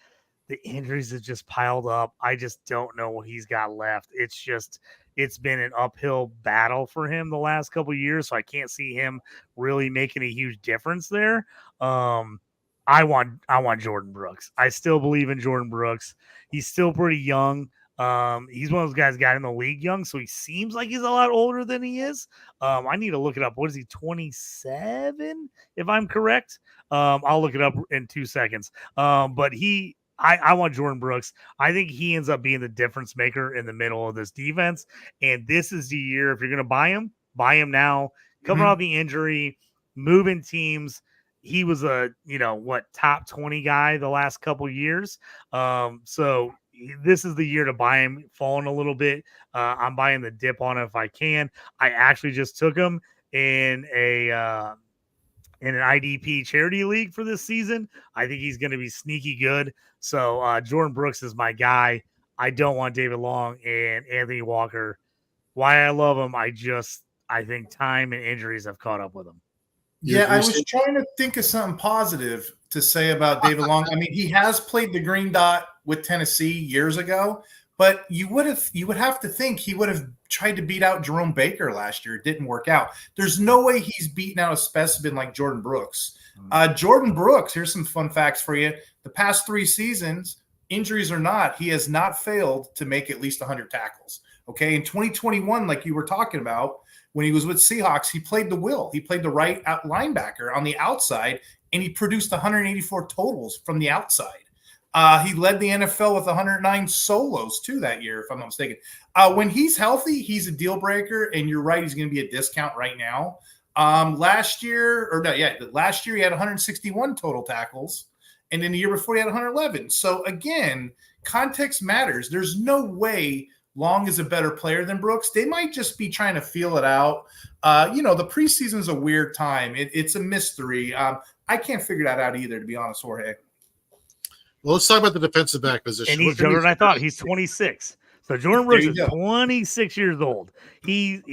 The injuries have just piled up. I just don't know what he's got left. It's been an uphill battle for him the last couple of years, so I can't see him really making a huge difference there. I want Jordan Brooks. I still believe in Jordan Brooks. He's still pretty young. He's one of those guys got in the league young, so he seems like he's a lot older than he is. I need to look it up. What is he, 27, if I'm correct? I'll look it up in 2 seconds. But I want Jordan Brooks. I think he ends up being the difference maker in the middle of this defense. And this is the year, if you're going to buy him now. Coming off the injury, moving teams. He was a, top 20 guy the last couple years. So this is the year to buy him, falling a little bit. I'm buying the dip on it if I can. I actually just took him in an IDP charity league for this season. I think he's going to be sneaky good. So Jordan Brooks is my guy. I don't want David Long and Anthony Walker. Why I love him, I think time and injuries have caught up with him. Yeah, I was trying to think of something positive to say about David Long. I mean, he has played the green dot with Tennessee years ago, but you would have to think he would have tried to beat out Jerome Baker last year. It didn't work out. There's no way he's beaten out a specimen like Jordan Brooks. Jordan Brooks, here's some fun facts for you. The past 3 seasons, injuries or not, he has not failed to make at least 100 tackles. Okay, in 2021, like you were talking about, when he was with Seahawks, he played the will. He played the right out linebacker on the outside, and he produced 184 totals from the outside. He led the NFL with 109 solos, too, that year, if I'm not mistaken. When he's healthy, he's a deal breaker, and you're right, he's going to be a discount right now. Last year he had 161 total tackles, and then the year before he had 111. So, again, context matters. There's no way Long is a better player than Brooks. They might just be trying to feel it out. The preseason is a weird time. It's a mystery. I can't figure that out either, to be honest, Jorge. Well, let's talk about the defensive back position. And he's younger than I thought. He's 26. So Jordan Brooks is 26 years old. He,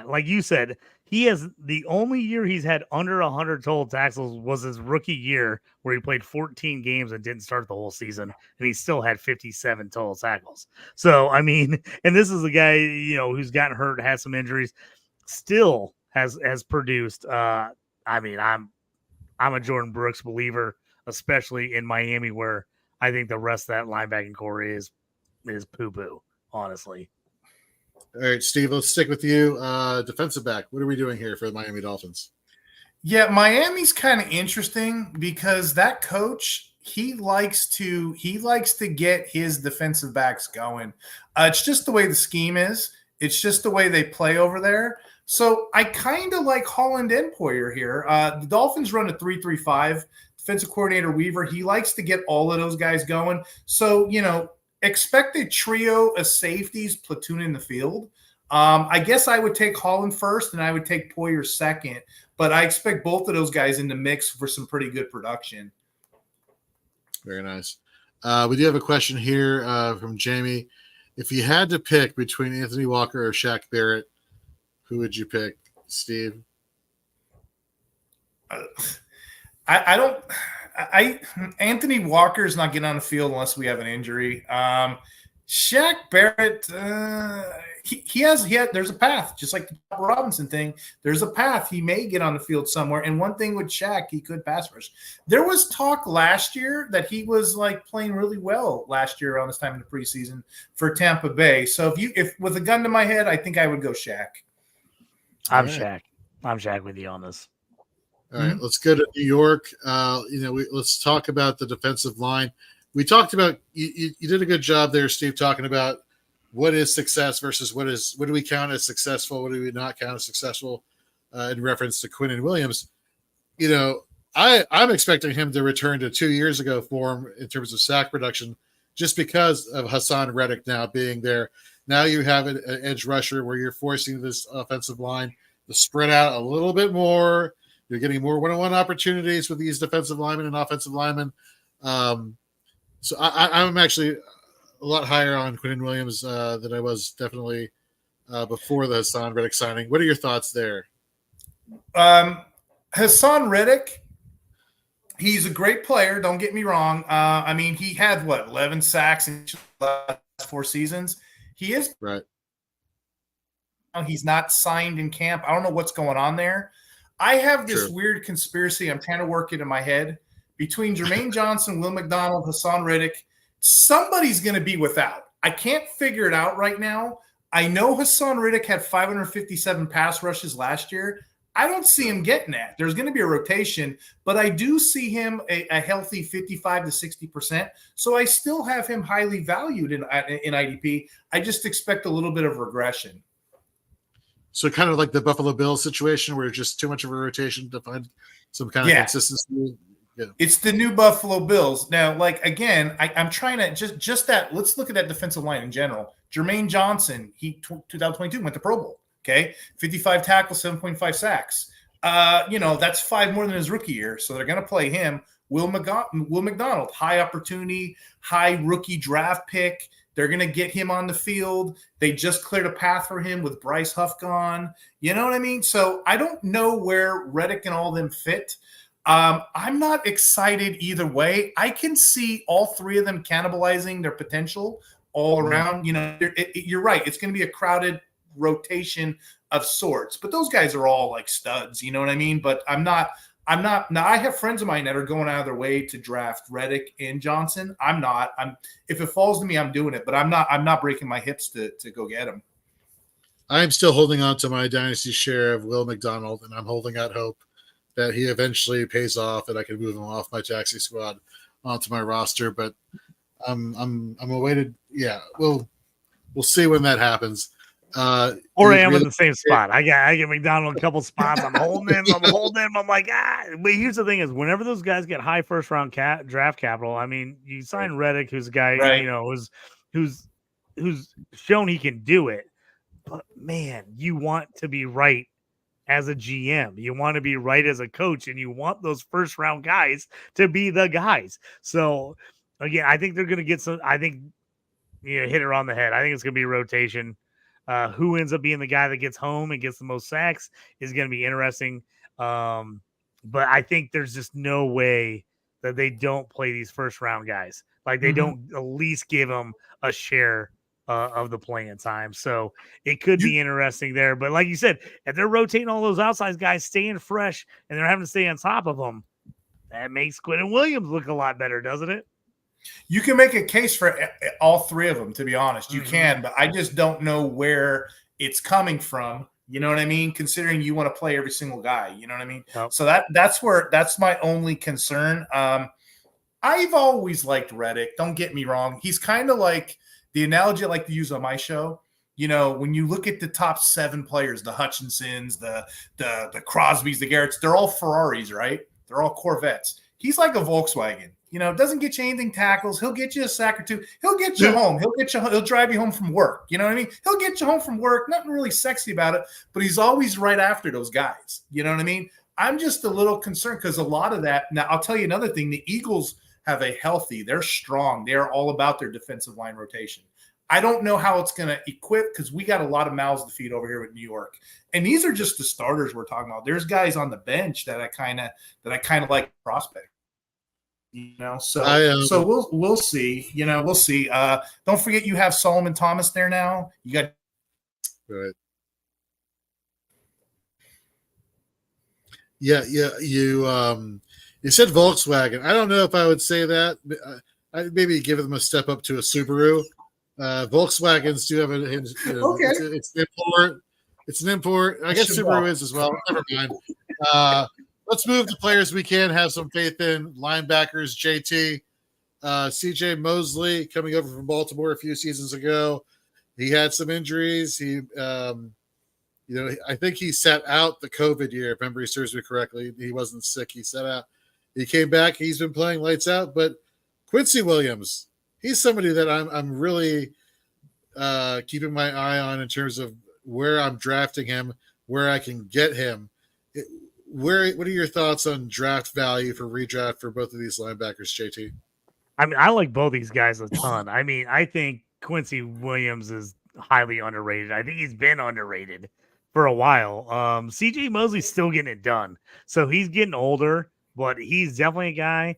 like you said, he has the only year he's had under 100 total tackles was his rookie year where he played 14 games and didn't start the whole season. And he still had 57 total tackles. So, I mean, and this is a guy, who's gotten hurt, has some injuries, still has produced. I'm a Jordan Brooks believer, especially in Miami, where I think the rest of that linebacking core is poo-poo, honestly. All right, Steve, let's stick with you. Defensive back, what are we doing here for the Miami Dolphins? Yeah, Miami's kind of interesting because that coach, he likes to get his defensive backs going. It's just the way the scheme is. It's just the way they play over there. So I kind of like Holland and Poyer here. The Dolphins run a 3-3-5. Defensive coordinator Weaver, he likes to get all of those guys going. So, expect a trio of safeties platoon in the field. I guess I would take Holland first and I would take Poyer second, but I expect both of those guys in the mix for some pretty good production. Very nice. We do have a question here from Jamie. If you had to pick between Anthony Walker or Shaq Barrett, who would you pick, Steve? Anthony Walker is not getting on the field unless we have an injury. Shaq Barrett, there's a path, just like the Bob Robinson thing. There's a path. He may get on the field somewhere. And one thing with Shaq, he could pass rush. There was talk last year that he was playing really well last year around this time in the preseason for Tampa Bay. So if with a gun to my head, I think I would go Shaq. I'm All right. Shaq. I'm Shaq with you on this. All right, let's go to New York. Let's talk about the defensive line. We talked about you did a good job there, Steve, talking about what is success versus what do we count as successful, what do we not count as successful, in reference to Quinnen Williams. I'm expecting him to return to 2 years ago form in terms of sack production, just because of Hassan Reddick now being there. Now you have an edge rusher where you're forcing this offensive line to spread out a little bit more. You're getting more one-on-one opportunities with these defensive linemen and offensive linemen. So I'm actually a lot higher on Quinnen Williams than I was definitely before the Hassan Reddick signing. What are your thoughts there? Hassan Reddick, he's a great player. Don't get me wrong. He had 11 sacks in the last 4 seasons. He is right. He's not signed in camp. I don't know what's going on there. I have this True. weird conspiracy. I'm trying to work it in my head between Jermaine Johnson, Will McDonald, Hassan Reddick. Somebody's going to be without. I can't figure it out right now. I know Hassan Reddick had 557 pass rushes last year. I don't see him getting that. There's going to be a rotation, but I do see him a healthy 55 to 60%. So I still have him highly valued in IDP. I just expect a little bit of regression. So kind of like the Buffalo Bills situation where it's just too much of a rotation to find some kind of consistency. Yeah. It's the new Buffalo Bills. Now, again, I'm trying to just that. Let's look at that defensive line in general. Jermaine Johnson, 2022 went to Pro Bowl. Okay, 55 tackles, 7.5 sacks. That's 5 more than his rookie year. So they're going to play him. Will McDonald, high opportunity, high rookie draft pick. They're going to get him on the field. They just cleared a path for him with Bryce Huff gone. You know what I mean? So I don't know where Reddick and all of them fit. I'm not excited either way. I can see all 3 of them cannibalizing their potential all around. You're right. It's going to be a crowded rotation of sorts, but those guys are all like studs. You know what I mean? But I'm not. Now I have friends of mine that are going out of their way to draft Reddick and Johnson. I'm not. If it falls to me, I'm doing it. But I'm not breaking my hips to go get him. I'm still holding on to my dynasty share of Will McDonald, and I'm holding out hope that he eventually pays off and I can move him off my taxi squad onto my roster. But I'm awaited. Yeah, we'll see when that happens. Or I am in the same spot. I get McDonald a couple spots. I'm holding him. I'm like, But here's the thing: is whenever those guys get high first round draft capital, I mean, you sign Reddick, who's a guy, right. who's shown he can do it. But man, you want to be right as a GM. You want to be right as a coach, and you want those first round guys to be the guys. So again, I think they're going to get some. I think hit it on the head. I think it's going to be a rotation. Who ends up being the guy that gets home and gets the most sacks is going to be interesting. But I think there's just no way that they don't play these first round guys. Like they don't at least give them a share of the playing time. So it could be interesting there. But like you said, if they're rotating all those outside guys, staying fresh, and they're having to stay on top of them, that makes Quinnen Williams look a lot better, doesn't it? You can make a case for all 3 of them, to be honest. You can, but I just don't know where it's coming from. You know what I mean? Considering you want to play every single guy, you know what I mean? Yep. So that's my only concern. I've always liked Reddick. Don't get me wrong. He's kind of like the analogy I like to use on my show. When you look at the top 7 players, the Hutchinsons, the Crosbys, the Garretts, they're all Ferraris, right? They're all Corvettes. He's like a Volkswagen. Doesn't get you anything tackles. He'll get you a sack or 2. He'll get you home. He'll drive you home from work. You know what I mean? He'll get you home from work. Nothing really sexy about it, but he's always right after those guys. You know what I mean? I'm just a little concerned because a lot of that. Now, I'll tell you another thing. The Eagles have they're strong. They're all about their defensive line rotation. I don't know how it's going to equip because we got a lot of mouths to feed over here with New York. And these are just the starters we're talking about. There's guys on the bench that I kind of like prospect. So we'll see. We'll see. Don't forget you have Solomon Thomas there now. You got right. Yeah. You said Volkswagen. I don't know if I would say that. I'd maybe give them a step up to a Subaru. Volkswagens do have it's import. It's an import. I guess Subaru is as well. Never mind. Let's move to players we can have some faith in. Linebackers, JT. CJ Mosley coming over from Baltimore a few seasons ago. He had some injuries. He, I think he sat out the COVID year, if memory serves me correctly. He wasn't sick. He sat out. He came back. He's been playing lights out. But Quincy Williams, he's somebody that I'm really keeping my eye on in terms of where I'm drafting him, where I can get him. What are your thoughts on draft value for redraft for both of these linebackers, JT? I mean, I like both these guys a ton. I mean, I think Quincy Williams is highly underrated. I think he's been underrated for a while. CJ Mosley's still getting it done. So he's getting older, but he's definitely a guy.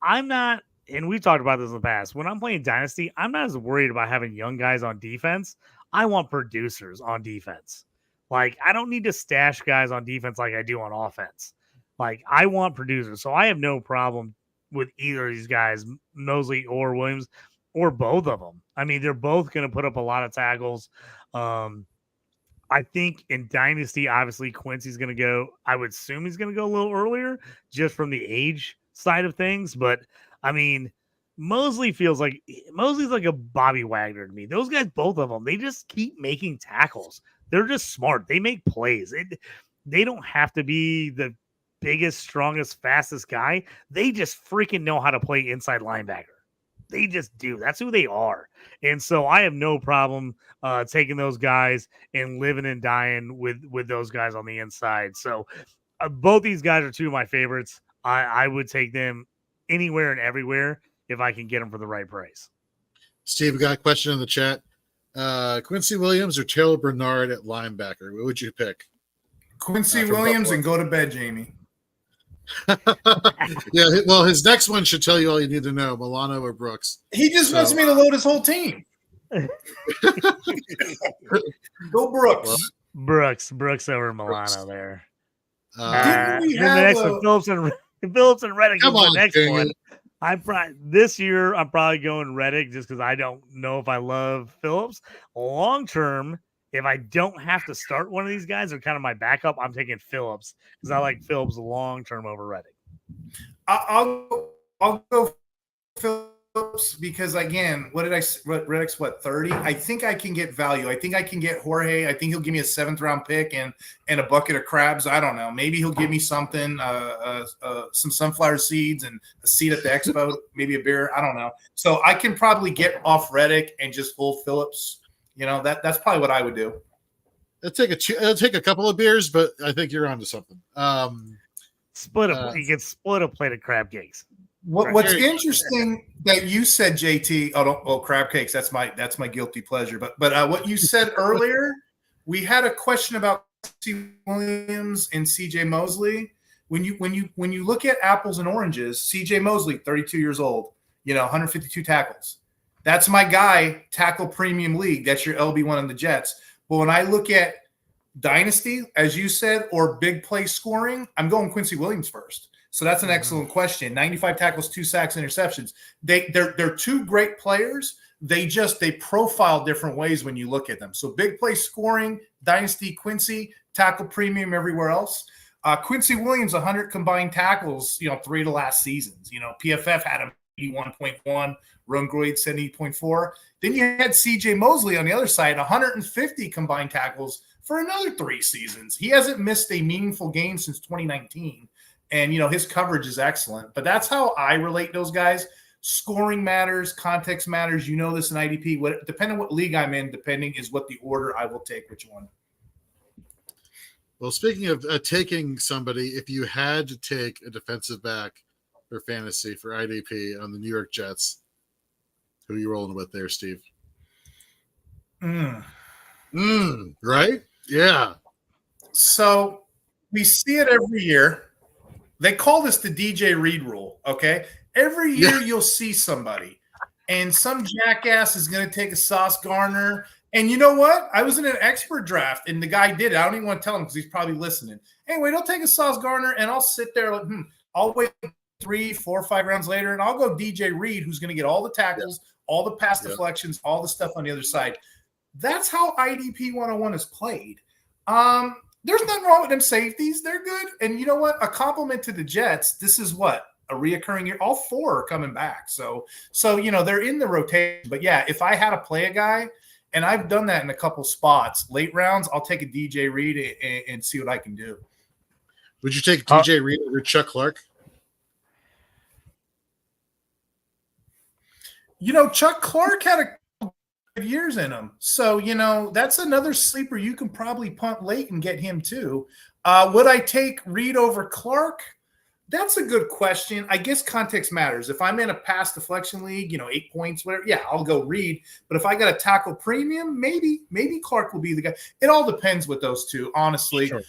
I'm not, and we've talked about this in the past, when I'm playing Dynasty, I'm not as worried about having young guys on defense. I want producers on defense. Like, I don't need to stash guys on defense like I do on offense. Like, I want producers. So I have no problem with either of these guys, Mosley or Williams, or both of them. I mean, they're both going to put up a lot of tackles. I think in Dynasty, obviously, Quincy's going to go. I would assume he's going to go a little earlier just from the age side of things. But, I mean, Mosley's like a Bobby Wagner to me. Those guys, both of them, they just keep making tackles. They're just smart. They make plays. They don't have to be the biggest, strongest, fastest guy. They just freaking know how to play inside linebacker. They just do. That's who they are. And so I have no problem taking those guys and living and dying with those guys on the inside. So both these guys are two of my favorites. I would take them anywhere and everywhere if I can get them for the right price. Steve, we got a question in the chat. Quincy Williams or Taylor Bernard at linebacker? What would you pick? Quincy Williams and go to bed, Jamie. Yeah, well, his next one should tell you all you need to know, Milano or Brooks. He just wants me to load his whole team. Go Brooks. Well, Brooks over Milano there. Didn't we And the have next one, Phillips and Reddick is Come the on, next dang one. it. This year I'm probably going Reddick just because I don't know if I love Phillips. Long term, if I don't have to start one of these guys, they're kind of my backup. I'm taking Phillips because I like Phillips long term over Reddick. I'll go Phillips because, again, Reddick's 30? I think I can get value. I think I can get Jorge. I think he'll give me a 7th round pick and a bucket of crabs. I don't know. Maybe he'll give me something, some sunflower seeds and a seat at the expo, maybe a beer. I don't know. So I can probably get off Reddick and just hold Phillips. That's probably what I would do. It'll take a couple of beers, but I think you're onto something. You can split a plate of crab cakes. What's interesting that you said, JT? Crab cakes. That's my guilty pleasure. But what you said earlier, we had a question about C. Williams and CJ Mosley. When you look at apples and oranges, CJ Mosley, 32 years old, 152 tackles. That's my guy, tackle premium league. That's your LB1 in the Jets. But when I look at Dynasty, as you said, or big play scoring, I'm going Quincy Williams first. So that's an excellent question. 95 tackles, 2 sacks, interceptions. They're two great players. They profile different ways when you look at them. So big play scoring, Dynasty, Quincy, tackle premium everywhere else. Quincy Williams, 100 combined tackles, 3 of the last seasons. PFF had him 81.1, Run Grade 70.4. Then you had CJ Mosley on the other side, 150 combined tackles for another 3 seasons. He hasn't missed a meaningful game since 2019. And, his coverage is excellent. But that's how I relate those guys. Scoring matters, context matters. You know this in IDP. Depending on what league I'm in, depending is what the order I will take which one. Well, speaking of taking somebody, if you had to take a defensive back for fantasy for IDP on the New York Jets, who are you rolling with there, Steve? Right? Yeah. So we see it every year. They call this the DJ Reed rule, okay? Every year you'll see somebody, and some jackass is going to take a Sauce Gardner. And you know what? I was in an expert draft, and the guy did it. I don't even want to tell him because he's probably listening. Anyway, they'll take a Sauce Gardner, and I'll sit there like, I'll wait 3, 4, 5 rounds later, and I'll go DJ Reed, who's going to get all the tackles, all the pass deflections, all the stuff on the other side. That's how IDP 101 is played. There's nothing wrong with them safeties. They're good. And you know what? A compliment to the Jets. This is what? A reoccurring year. All 4 are coming back. So they're in the rotation. But yeah, if I had to play a guy, and I've done that in a couple spots, late rounds, I'll take a DJ Reed and see what I can do. Would you take DJ Reed over Chuck Clark? Chuck Clark had a couple of years in him. So, that's another sleeper you can probably punt late and get him too. Would I take Reed over Clark? That's a good question. I guess context matters. If I'm in a pass deflection league, 8 points, whatever, yeah, I'll go Reed. But if I got a tackle premium, maybe Clark will be the guy. It all depends with those two, honestly. Sure.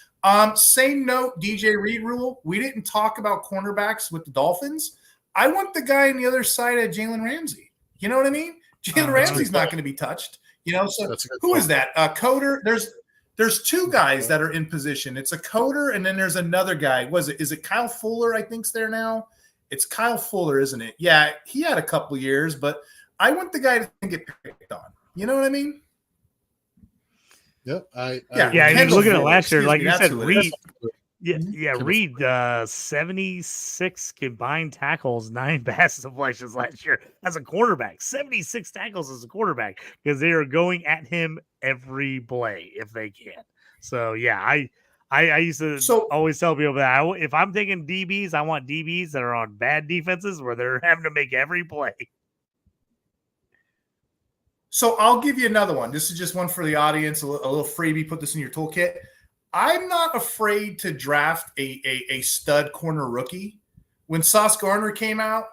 Same note, DJ Reed rule. We didn't talk about cornerbacks with the Dolphins. I want the guy on the other side of Jalen Ramsey. You know what I mean? Jalen Ramsey's not going to be touched. So who is that? Coder. There's 2 guys that are in position. It's a Coder, and then there's another guy. Is it Kyle Fuller, I think's there now? It's Kyle Fuller, isn't it? Yeah, he had a couple years, but I want the guy to get picked on. You know what I mean? Yep. I mean, looking at last year, like you said, Reed. Mm-hmm. Reed, 76 combined tackles, 9 pass deflections last year as a quarterback. 76 tackles as a quarterback because they are going at him every play if they can. So yeah, I used to always tell people that if I'm taking DBs, I want DBs that are on bad defenses where they're having to make every play. So I'll give you another one. This is just one for the audience, a little freebie. Put this in your toolkit. I'm not afraid to draft a stud corner rookie. When Sauce Gardner came out,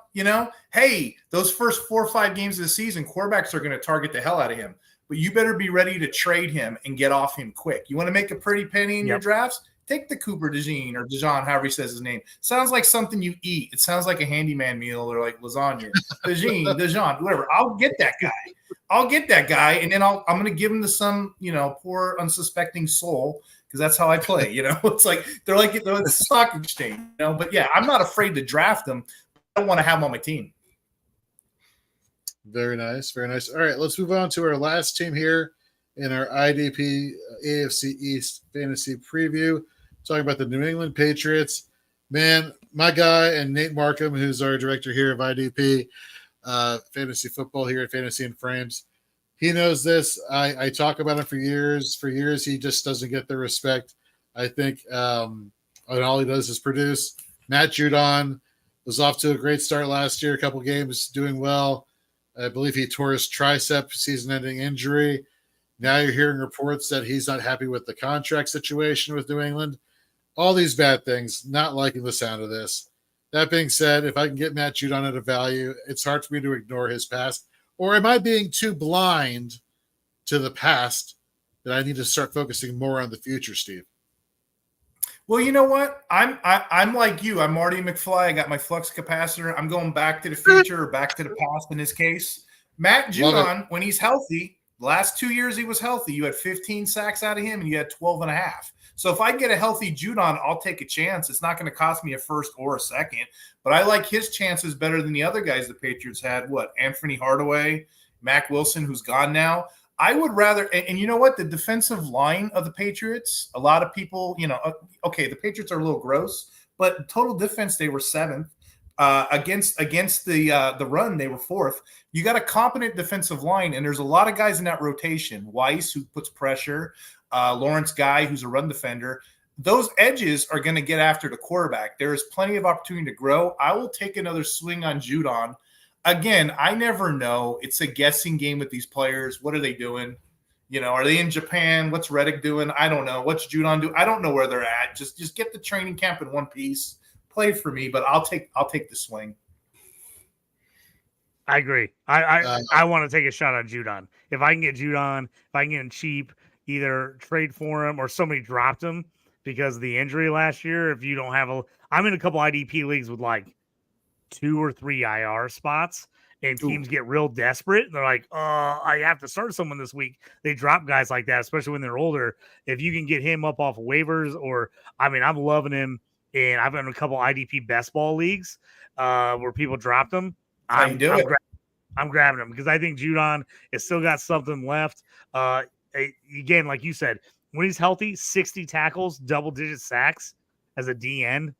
hey, those first 4 or 5 games of the season, quarterbacks are going to target the hell out of him. But you better be ready to trade him and get off him quick. You want to make a pretty penny in your drafts? Take the Cooper DeJean or Dijon, however he says his name. Sounds like something you eat. It sounds like a handyman meal or like lasagna. Dijon, whatever. I'll get that guy. And then I'm going to give him to some, poor unsuspecting soul. Because that's how I play, It's like they're like the stock exchange, But yeah, I'm not afraid to draft them. I don't want to have them on my team. Very nice, very nice. All right, let's move on to our last team here in our IDP AFC East Fantasy Preview. Talking about the New England Patriots. Man, my guy and Nate Markham, who's our director here of IDP Fantasy Football here at Fantasy and Frames. He knows this. I talk about him for years. For years, he just doesn't get the respect. I think and all he does is produce. Matt Judon was off to a great start last year, a couple games doing well. I believe he tore his tricep season-ending injury. Now you're hearing reports that he's not happy with the contract situation with New England. All these bad things, not liking the sound of this. That being said, if I can get Matt Judon at a value, it's hard for me to ignore his past. Or am I being too blind to the past that I need to start focusing more on the future, Steve? Well, you know what? I'm like you. I'm Marty McFly. I got my flux capacitor. I'm going back to the future or back to the past in this case. Matt Judon, when he's healthy, the last 2 years he was healthy, you had 15 sacks out of him and you had 12 and a half. So if I get a healthy Judon, I'll take a chance. It's not going to cost me a first or a second. But I like his chances better than the other guys the Patriots had. Anthony Hardaway, Mac Wilson, who's gone now. I would rather – and you know what? The defensive line of the Patriots, a lot of people, okay, the Patriots are a little gross, but total defense, they were 7th. Against the run, they were 4th. You got a competent defensive line, and there's a lot of guys in that rotation. Weiss, who puts pressure, Lawrence Guy, who's a run defender. Those edges are going to get after the quarterback. There is plenty of opportunity to grow. I will take another swing on Judon. Again, I never know. It's a guessing game with these players. What are they doing? Are they in Japan? What's Reddick doing? I don't know. What's Judon doing? I don't know where they're at. Just get the training camp in one piece. Play for me, but I'll take the swing. I agree. I want to take a shot on Judon. If I can get Judon, if I can get him cheap, either trade for him or somebody dropped him because of the injury last year. If you don't have I'm in a couple IDP leagues with like 2 or 3 IR spots, and teams get real desperate. They're like, I have to start someone this week. They drop guys like that, especially when they're older. If you can get him up off of waivers, I'm loving him. And I've been in a couple IDP best ball leagues where people dropped him. I'm grabbing him because I think Judon has still got something left. Again, like you said, when he's healthy, 60 tackles, double-digit sacks as a DN.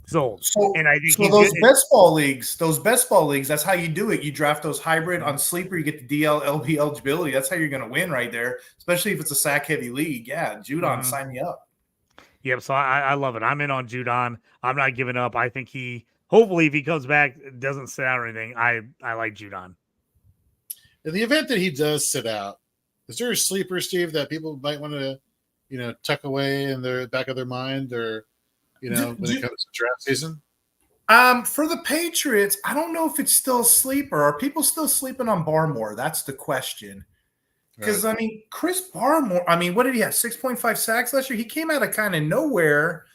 Sold. So, and I think those best ball leagues, that's how you do it. You draft those hybrid on sleeper, you get the DLLB eligibility. That's how you're going to win right there, especially if it's a sack heavy league. Yeah, Judon, sign me up. Yep, so I love it. I'm in on Judon. I'm not giving up. I think hopefully if he comes back, doesn't sit out or anything, I like Judon. In the event that he does sit out, is there a sleeper, Steve, that people might want to, tuck away in the back of their mind, or when it comes to draft season? For the Patriots, I don't know if it's still a sleeper. Are people still sleeping on Barmore? That's the question. Because, Chris Barmore, what did he have? 6.5 sacks last year? He came out of kind of nowhere.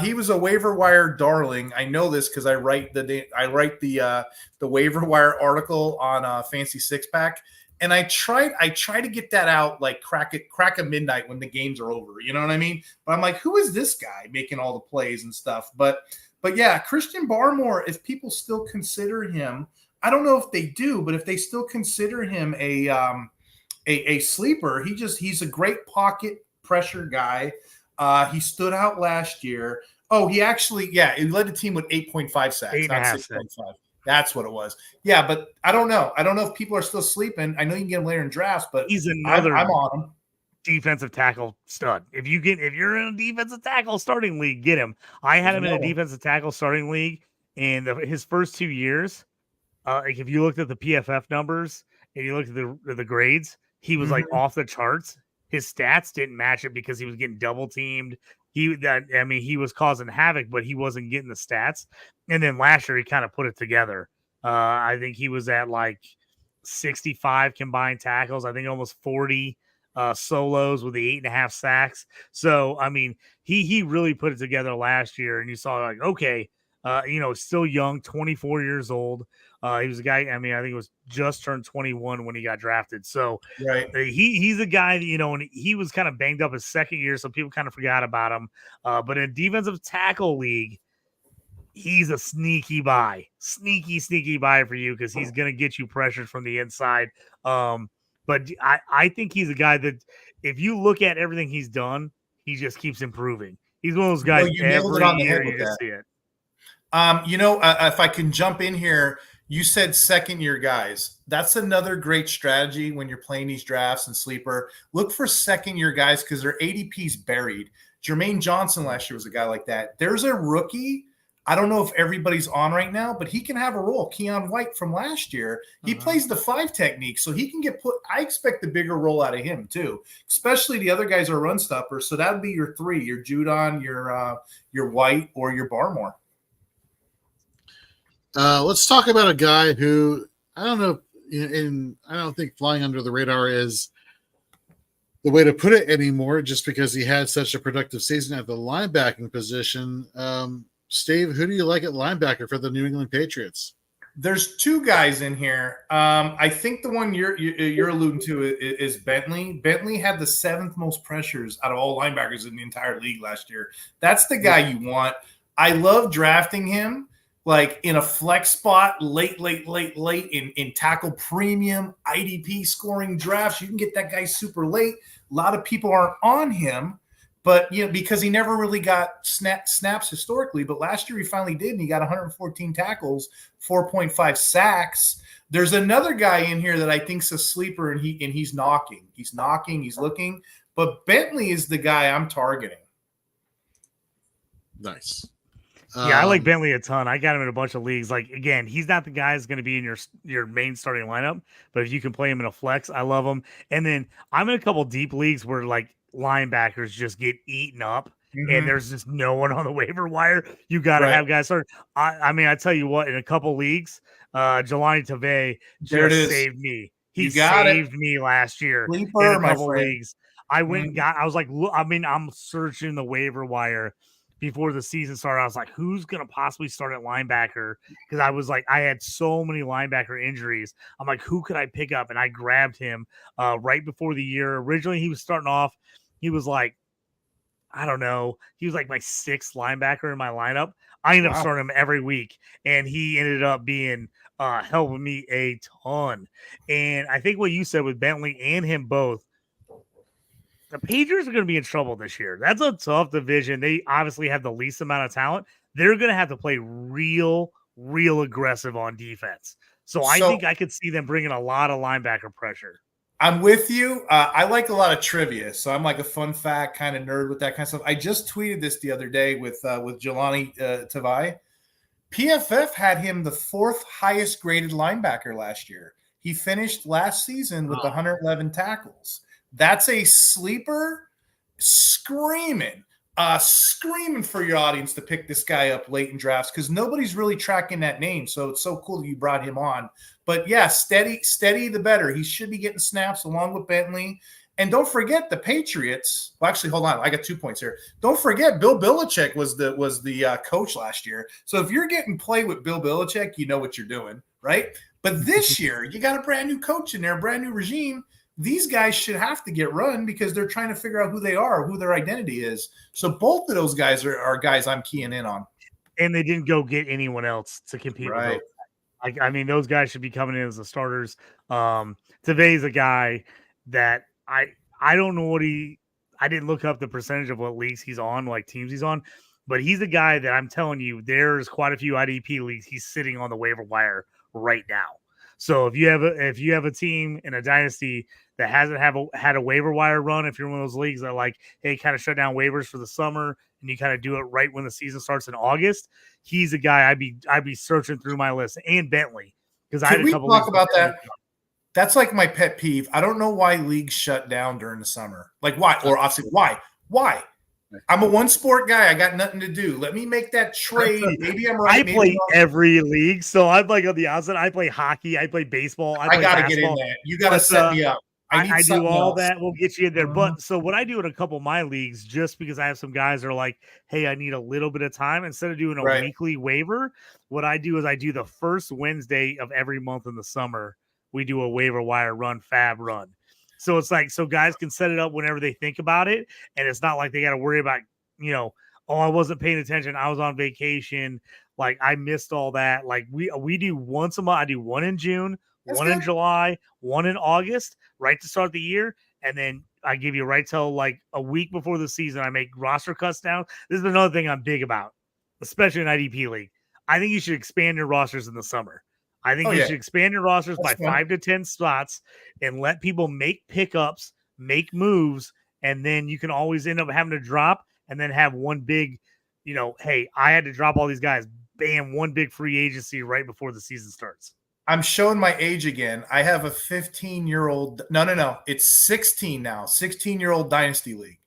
He was a waiver wire darling. I know this because I write the waiver wire article on Fancy Six Pack, and I try to get that out like crack at midnight when the games are over. You know what I mean? But I'm like, who is this guy making all the plays and stuff? But yeah, Christian Barmore. If people still consider him, I don't know if they do, but if they still consider him a sleeper, he's a great pocket pressure guy. He stood out last year. Oh, he actually, he led the team with 8.5 sacks, not 6.5. That's what it was. Yeah, but I don't know. I don't know if people are still sleeping. I know you can get him later in drafts, but he's another I'm on him. Defensive tackle stud. If you're in a defensive tackle starting league, get him. I had him in a defensive tackle starting league, and his first 2 years, like if you looked at the PFF numbers and you looked at the grades, he was like off the charts. His stats didn't match it because he was getting double teamed. He was causing havoc, but he wasn't getting the stats. And then last year he kind of put it together. I think he was at like 65 combined tackles. I think almost 40 solos with the 8.5 sacks. So he really put it together last year. And you saw like, okay, still young, 24 years old. He was a guy, I think it was just turned 21 when he got drafted. So right. He's a guy that, and he was kind of banged up his second year, so people kind of forgot about him. But in a defensive tackle league, he's a sneaky buy for you because he's going to get you pressured from the inside. But I think he's a guy that if you look at everything he's done, he just keeps improving. He's one of those guys every year you just see it. If I can jump in here, you said second-year guys. That's another great strategy when you're playing these drafts and sleeper. Look for second-year guys because their ADP's buried. Jermaine Johnson last year was a guy like that. There's a rookie. I don't know if everybody's on right now, but he can have a role. Keon White from last year. He plays the 5 technique, so he can get put. I expect a bigger role out of him too, especially the other guys are run stoppers. So that would be your 3, your Judon, your White, or your Barmore. Let's talk about a guy who I don't know, and I don't think flying under the radar is the way to put it anymore, just because he had such a productive season at the linebacking position. Steve, who do you like at linebacker for the New England Patriots? There's 2 guys in here. I think the one you're alluding to is Bentley. Bentley had the 7th most pressures out of all linebackers in the entire league last year. That's the guy you want. I love drafting him. Like in a flex spot, late in tackle premium IDP scoring drafts, you can get that guy super late. A lot of people aren't on him, but because he never really got snaps historically. But last year he finally did, and he got 114 tackles, 4.5 sacks. There's another guy in here that I think's a sleeper, and he's knocking. He's looking, but Bentley is the guy I'm targeting. Nice. Yeah, I like Bentley a ton. I got him in a bunch of leagues. Like, again, he's not the guy that's going to be in your main starting lineup, but if you can play him in a flex, I love him. And then I'm in a couple deep leagues where like linebackers just get eaten up, and there's just no one on the waiver wire. You got to have guys start. I tell you what, in a couple leagues, Jelani Tavai just saved me. He saved me last year Sleeper, in a couple leagues. I went and got. I was like, I'm searching the waiver wire before the season started. I was like, who's going to possibly start at linebacker? Because I was like, I had so many linebacker injuries. I'm like, who could I pick up? And I grabbed him right before the year. Originally, he was starting off. He was like, I don't know. He was like my 6th linebacker in my lineup. I ended up starting him every week, and he ended up being helping me a ton. And I think what you said with Bentley and him both, The Patriots are going to be in trouble this year. That's a tough division. They obviously have the least amount of talent. They're going to have to play real aggressive on defense. So I think I could see them bringing a lot of linebacker pressure. I'm with you. I like a lot of trivia, so I'm like a fun fact kind of nerd with that kind of stuff. I just tweeted this the other day with Jelani Tavai. PFF had him the 4th highest graded linebacker last year. He finished last season with 111 tackles. That's a sleeper screaming for your audience to pick this guy up late in drafts because nobody's really tracking that name. So it's so cool that you brought him on. But yeah, steady the better. He should be getting snaps along with Bentley. And don't forget the Patriots. Well, actually, hold on. I got 2 points here. Don't forget Bill Belichick was the coach last year. So if you're getting play with Bill Belichick, you know what you're doing, right? But this year, you got a brand new coach in there, a brand new regime. These guys should have to get run because they're trying to figure out who they are, who their identity is. So both of those guys are guys I'm keying in on. And they didn't go get anyone else to compete with them. I mean, those guys should be coming in as the starters. Tavay's a guy that I don't know I didn't look up the percentage of what leagues he's on, like teams he's on, but he's a guy that I'm telling you, there's quite a few IDP leagues. He's sitting on the waiver wire right now. So if you have a team in a dynasty that hasn't had a waiver wire run, if you're one of those leagues that like, hey, kind of shut down waivers for the summer and you kind of do it right when the season starts in August, he's a guy I'd be searching through my list. And Bentley, because I had a couple. Talk about that. That's like my pet peeve. I don't know why leagues shut down during the summer. Like why? Or obviously why? I'm a one sport guy. I got nothing to do. Let me make that trade. Maybe I'm right. I play every league, so I'm like on the outside. I play hockey. I play baseball. I got to get in there. You got to set me up. I do all that. We'll get you in there. But so what I do in a couple of my leagues, just because I have some guys that are like, hey, I need a little bit of time. Instead of doing a weekly waiver, what I do is I do the first Wednesday of every month in the summer. We do a waiver wire run, fab run. So it's like, so guys can set it up whenever they think about it. And it's not like they got to worry about, oh, I wasn't paying attention. I was on vacation. Like I missed all that. Like we do once a month. I do one in June, one in July, one in August, right to start the year. And then I give you right till like a week before the season. I make roster cuts down. This is another thing I'm big about, especially in IDP league. I think you should expand your rosters in the summer. I think you should expand your rosters by 5 to 10 spots and let people make pickups, make moves, and then you can always end up having to drop and then have one big, hey, I had to drop all these guys. Bam, one big free agency right before the season starts. I'm showing my age again. I have a 15-year-old. No. It's 16 now. 16-year-old Dynasty League.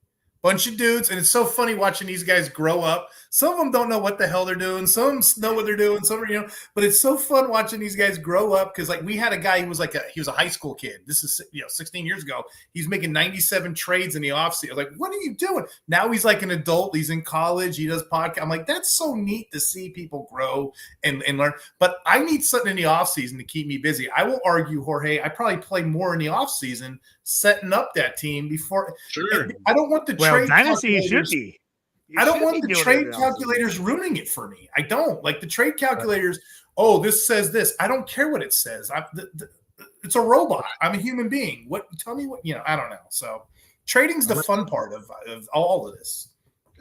Bunch of dudes. And it's so funny watching these guys grow up. Some of them don't know what the hell they're doing. Some know what they're doing. Some are, but it's so fun watching these guys grow up. Cause like we had a guy who was he was a high school kid. This is, 16 years ago. He's making 97 trades in the offseason. I was like, what are you doing? Now he's like an adult. He's in college. He does podcast. I'm like, that's so neat to see people grow and learn. But I need something in the offseason to keep me busy. I will argue, Jorge, I probably play more in the offseason setting up that team before. Sure. I don't want the trade Dynasty should be. I don't want the trade calculators ruining it for me. I don't like the trade calculators. Oh, this says this. I don't care what it says. It's a robot. I'm a human being. Tell me what, I don't know. So trading's the fun part of all of this.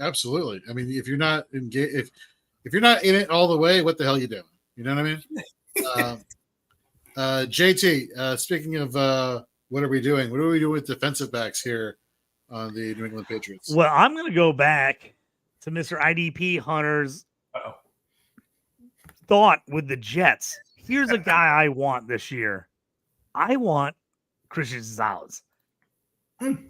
Absolutely. I mean, if you're not if you're not in it all the way, what the hell are you doing? You know what I mean? JT, speaking of what are we doing? What are we doing with defensive backs here on the New England Patriots? Well, I'm going to go back to Mr. IDP Hunter's thought with the Jets. Here's a guy I want this year. I want Christian Gonzalez.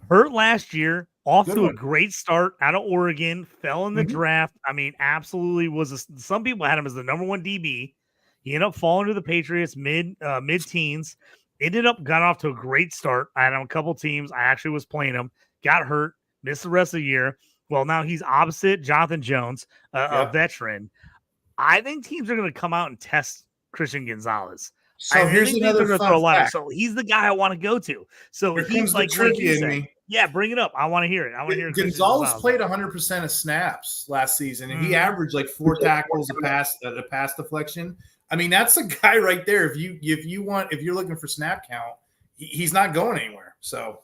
Hurt last year, off to a great start out of Oregon, fell in the draft. I mean, absolutely some people had him as the number 1 DB. He ended up falling to the Patriots mid-teens. Got off to a great start. I had him a couple teams. I actually was playing him. Got hurt, missed the rest of the year. Well, now he's opposite Jonathan Jones, a veteran. I think teams are going to come out and test Christian Gonzalez. So here's another fun fact. So he's the guy I want to go to. So he's like tricky in me. Yeah, bring it up. I want to hear it. I want to hear Gonzalez played 100% of snaps last season, and he averaged like 4 tackles a pass deflection. I mean, that's a guy right there. If you're looking for snap count, he's not going anywhere. So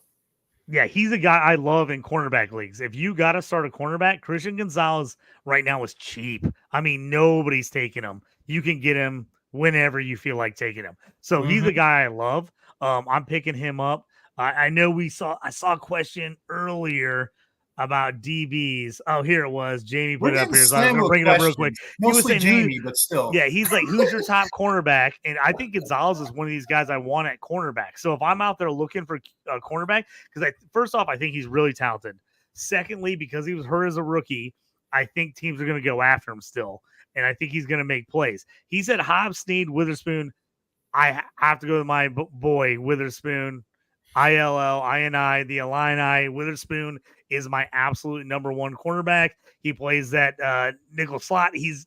Yeah, he's a guy I love in cornerback leagues. If you got to start a cornerback, Christian Gonzalez right now is cheap. I mean, nobody's taking him. You can get him whenever you feel like taking him. So he's the guy I love. I'm picking him up. I know I saw a question earlier about DBs. Oh, here it was. Jamie We're put it up getting here. So I was slammed going to with bring it up real quick. questions. He was Mostly saying Jamie, but still. yeah, he's like, who's your top cornerback? And I think Gonzalez is one of these guys I want at cornerback. So if I'm out there looking for a cornerback, because first off, I think he's really talented. Secondly, because he was hurt as a rookie, I think teams are going to go after him still. And I think he's going to make plays. He said Hobbs, Snead, Witherspoon. I have to go with my boy, Witherspoon. ILL, INI, the Illini. Witherspoon is my absolute number one cornerback. He plays that nickel slot. He's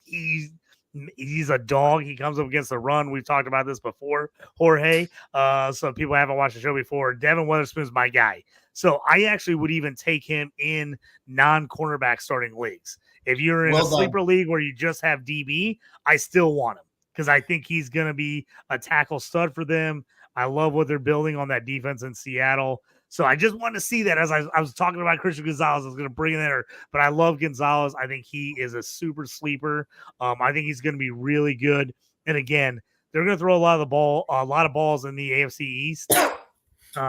a dog. He comes up against the run. We've talked about this before, Jorge. So people haven't watched the show before. Devin Witherspoon's my guy. So I actually would even take him in non-cornerback starting leagues. If you're in a sleeper league where you just have DB, I still want him because I think he's going to be a tackle stud for them. I love what they're building on that defense in Seattle. So I just want to see that as I was talking about Christian Gonzalez, I was going to bring in there, but I love Gonzalez. I think he is a super sleeper. I think he's going to be really good. And again, they're going to throw a lot of balls in the AFC East.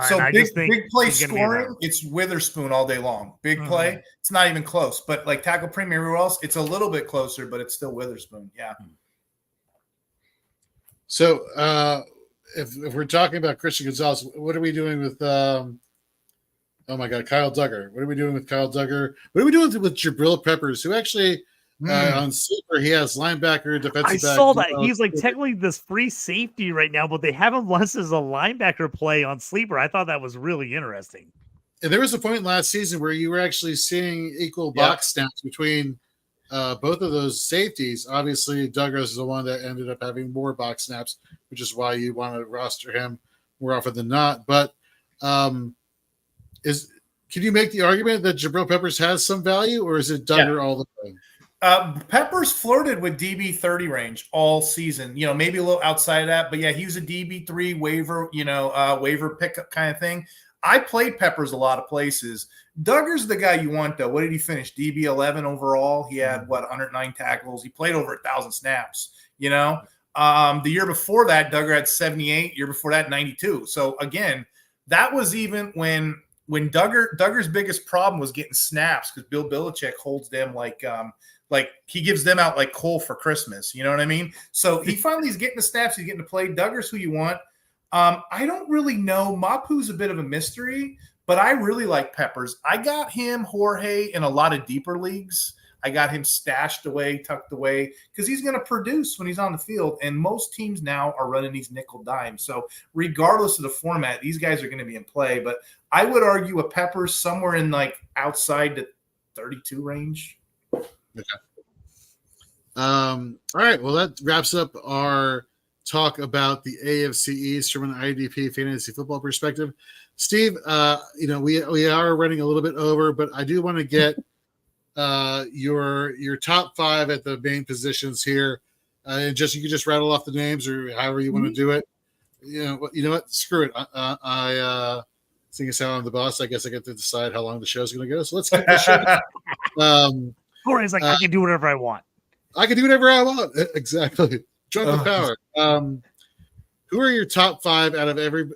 So big play scoring, it's Witherspoon all day long. Big play, it's not even close. But like tackle premium everywhere else, it's a little bit closer, but it's still Witherspoon. Yeah. So if we're talking about Christian Gonzalez, what are we doing with oh my God, Kyle Duggar? What are we doing with Kyle Duggar? What are we doing with Jabril Peppers, who actually on sleeper he has linebacker, defensive back. I saw that he's like technically this free safety right now, but they have him listed as a linebacker play on sleeper. I thought that was really interesting. And there was a point last season where you were actually seeing equal box snaps between both of those safeties. Obviously, Duggar is the one that ended up having more box snaps, which is why you want to roster him more often than not. But can you make the argument that Jabril Peppers has some value, or is it Duggar all the time? Peppers flirted with DB 30 range all season, maybe a little outside of that, but yeah, he was a DB3 waiver, waiver pickup kind of thing. I played Peppers a lot of places. Duggar's the guy you want, though. What did he finish? DB 11 overall. He had 109 tackles. He played over 1,000 snaps. The year before that, Duggar had 78. Year before that, 92. So again, that was even when Duggar's biggest problem was getting snaps because Bill Belichick holds them like he gives them out like coal for Christmas. You know what I mean? So he finally is getting the snaps. He's getting to play. Duggar's who you want. I don't really know. Mapu's a bit of a mystery, but I really like Peppers. I got him, Jorge, in a lot of deeper leagues. I got him stashed away, tucked away, because he's going to produce when he's on the field. And most teams now are running these nickel dimes. So regardless of the format, these guys are going to be in play. But I would argue a Peppers somewhere in like outside the 32 range. Okay. All right. Well, that wraps up our talk about the AFC East from an IDP fantasy football perspective. Steve, we are running a little bit over, but I do want to get your top five at the main positions here. And you can just rattle off the names or however you want to do it. You know what? Screw it. I seeing as how I'm the boss, I guess I get to decide how long the show's going to go. So let's keep the show. Corey's like, I can do whatever I want. I can do whatever I want. Exactly. Drunk with power. Who are your top five out of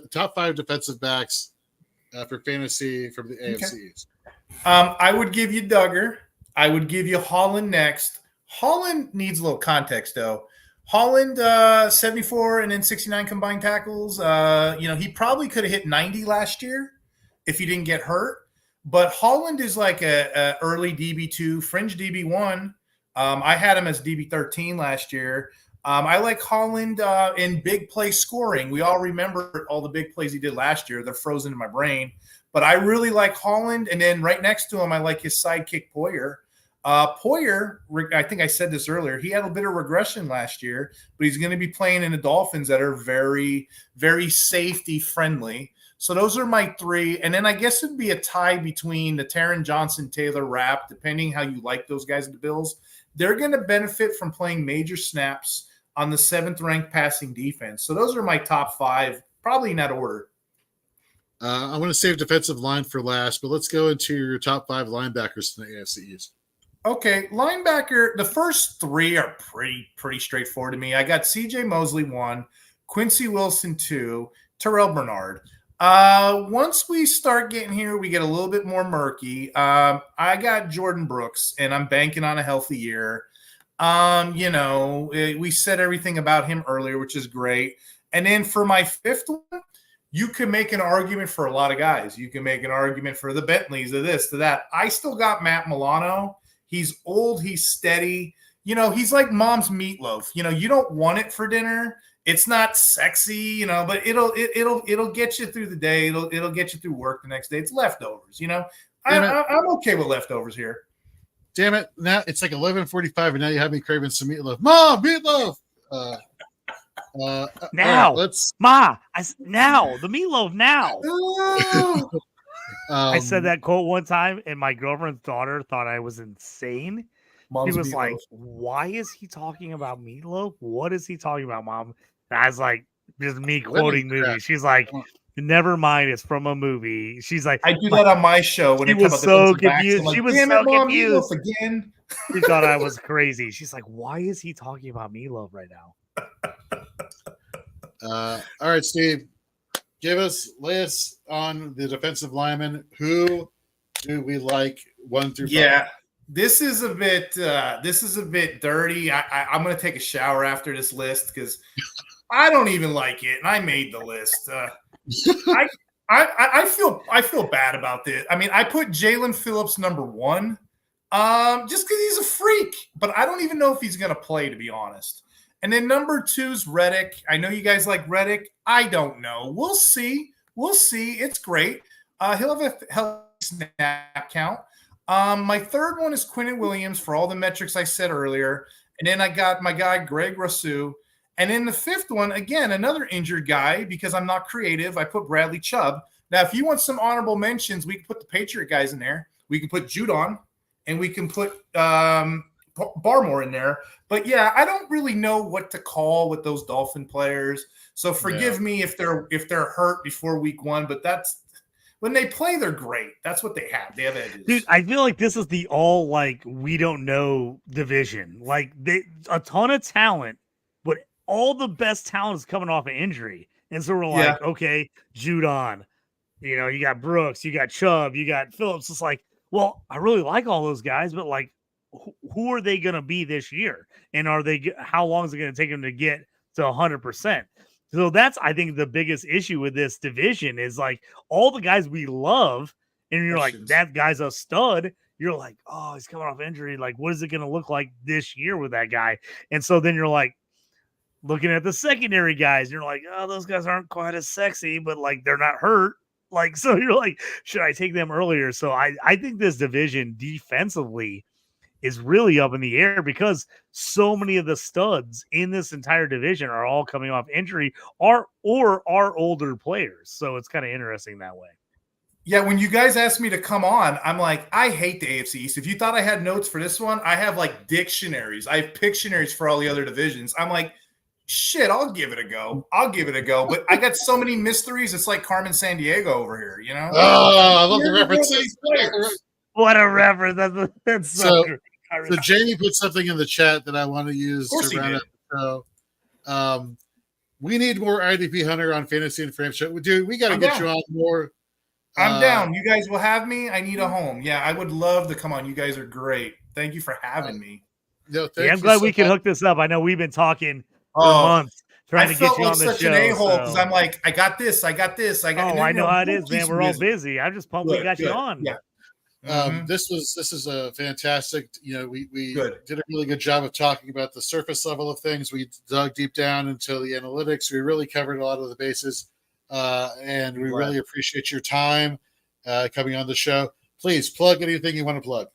top five defensive backs for fantasy from the AFC East? I would give you Duggar. I would give you Holland next. Holland needs a little context, though. Holland, 74 and then 69 combined tackles. He probably could have hit 90 last year if he didn't get hurt. But Holland is like a early DB2, fringe DB1. I had him as DB13 last year. I like Holland in big play scoring. We all remember all the big plays he did last year. They're frozen in my brain. But I really like Holland. And then right next to him, I like his sidekick, Poyer. Poyer, I think I said this earlier, he had a bit of regression last year, but he's going to be playing in the Dolphins that are very, very safety friendly. So those are my three. And then I guess it'd be a tie between the Taron Johnson, Taylor Rapp, depending how you like those guys at the Bills. They're going to benefit from playing major snaps on the 7th ranked passing defense. So those are my top five, probably in that order. I'm going to save defensive line for last, but let's go into your top 5 linebackers in the AFC East. Okay, linebacker, the first 3 are pretty straightforward to me. I got CJ Mosley 1, Quincy Wilson 2, Terrell Bernard. Once we start getting here, we get a little bit more murky. I got Jordan Brooks, and I'm banking on a healthy year. We said everything about him earlier, which is great. And then for my 5th one, you can make an argument for a lot of guys. You can make an argument for the Bentleys, to this, to that. I still got Matt Milano. He's old. He's steady. He's like mom's meatloaf. You don't want it for dinner. It's not sexy, but it'll get you through the day. It'll get you through work the next day. It's leftovers. I'm okay with leftovers here. Damn it! Now it's like 11:45, and now you have me craving some meatloaf. Mom, meatloaf. Now, let's now the meatloaf now. I said that quote one time, and my girlfriend's daughter thought I was insane. Mom's she was meatloaf. like, "Why is he talking about meatloaf? What is he talking about, Mom?" And I was like, "Just me quoting movies." She's like, "Never mind, it's from a movie." She's like, "I do that on my show when she it comes was up so the confused. like, she was so confused again. She thought I was crazy. She's like, "Why is he talking about meatloaf right now?" All right, Steve, lay us on the defensive lineman. Who do we like 1 through 5? Yeah, this is a bit dirty. I'm going to take a shower after this list because I don't even like it, and I made the list. I feel bad about this. I mean, I put Jalen Phillips number 1, just because he's a freak, but I don't even know if he's going to play, to be honest. And then number 2's Reddick. I know you guys like Reddick. I don't know. We'll see. It's great. He'll have a healthy snap count. My 3rd one is Quinnen Williams for all the metrics I said earlier. And then I got my guy, Greg Rousseau. And then the 5th one, again, another injured guy because I'm not creative. I put Bradley Chubb. Now, if you want some honorable mentions, we can put the Patriot guys in there. We can put Judon, and we can put Barmore in there. But yeah, I don't really know what to call with those Dolphin players. So forgive me if they're hurt before week 1, but that's when they play, they're great. That's what they have. They have edges. Dude, I feel like this is the all like we don't know division. Like a ton of talent, but all the best talent is coming off an injury. And so we're like, okay, Judon, you got Brooks, you got Chubb, you got Phillips. It's like, well, I really like all those guys, but like, who are they going to be this year? And how long is it going to take them to get to 100%? So that's, I think, the biggest issue with this division is like all the guys we love, and you're like, that guy's a stud. You're like, oh, he's coming off injury. Like, what is it going to look like this year with that guy? And so then you're like looking at the secondary guys, and you're like, oh, those guys aren't quite as sexy, but like they're not hurt. Like, so you're like, should I take them earlier? So I think this division defensively is really up in the air because so many of the studs in this entire division are all coming off injury or are older players. So it's kind of interesting that way. Yeah, when you guys asked me to come on, I'm like, I hate the AFC East. If you thought I had notes for this one, I have like dictionaries. I have Pictionaries for all the other divisions. I'm like, shit, I'll give it a go. But I got so many mysteries. It's like Carmen Sandiego over here, Oh, I love the references. What a reference. That's so true. So Jamie put something in the chat that I want to use to round out the show. We need more IDP Hunter on Fantasy and Frame Show. Dude, we got to get you on more. I'm down. You guys will have me. I need a home. Yeah, I would love to come on. You guys are great. Thank you for having me. No, I'm glad we can hook this up. I know we've been talking for months trying to get you on the show. I felt like such an a-hole because I'm like, I got this. I know how it is, man. We're all busy. I'm just pumped we got you on. Yeah. This is a fantastic, we did a really good job of talking about the surface level of things. We dug deep down into the analytics. We really covered a lot of the bases, and we really appreciate your time coming on the show. Please plug anything you want to plug.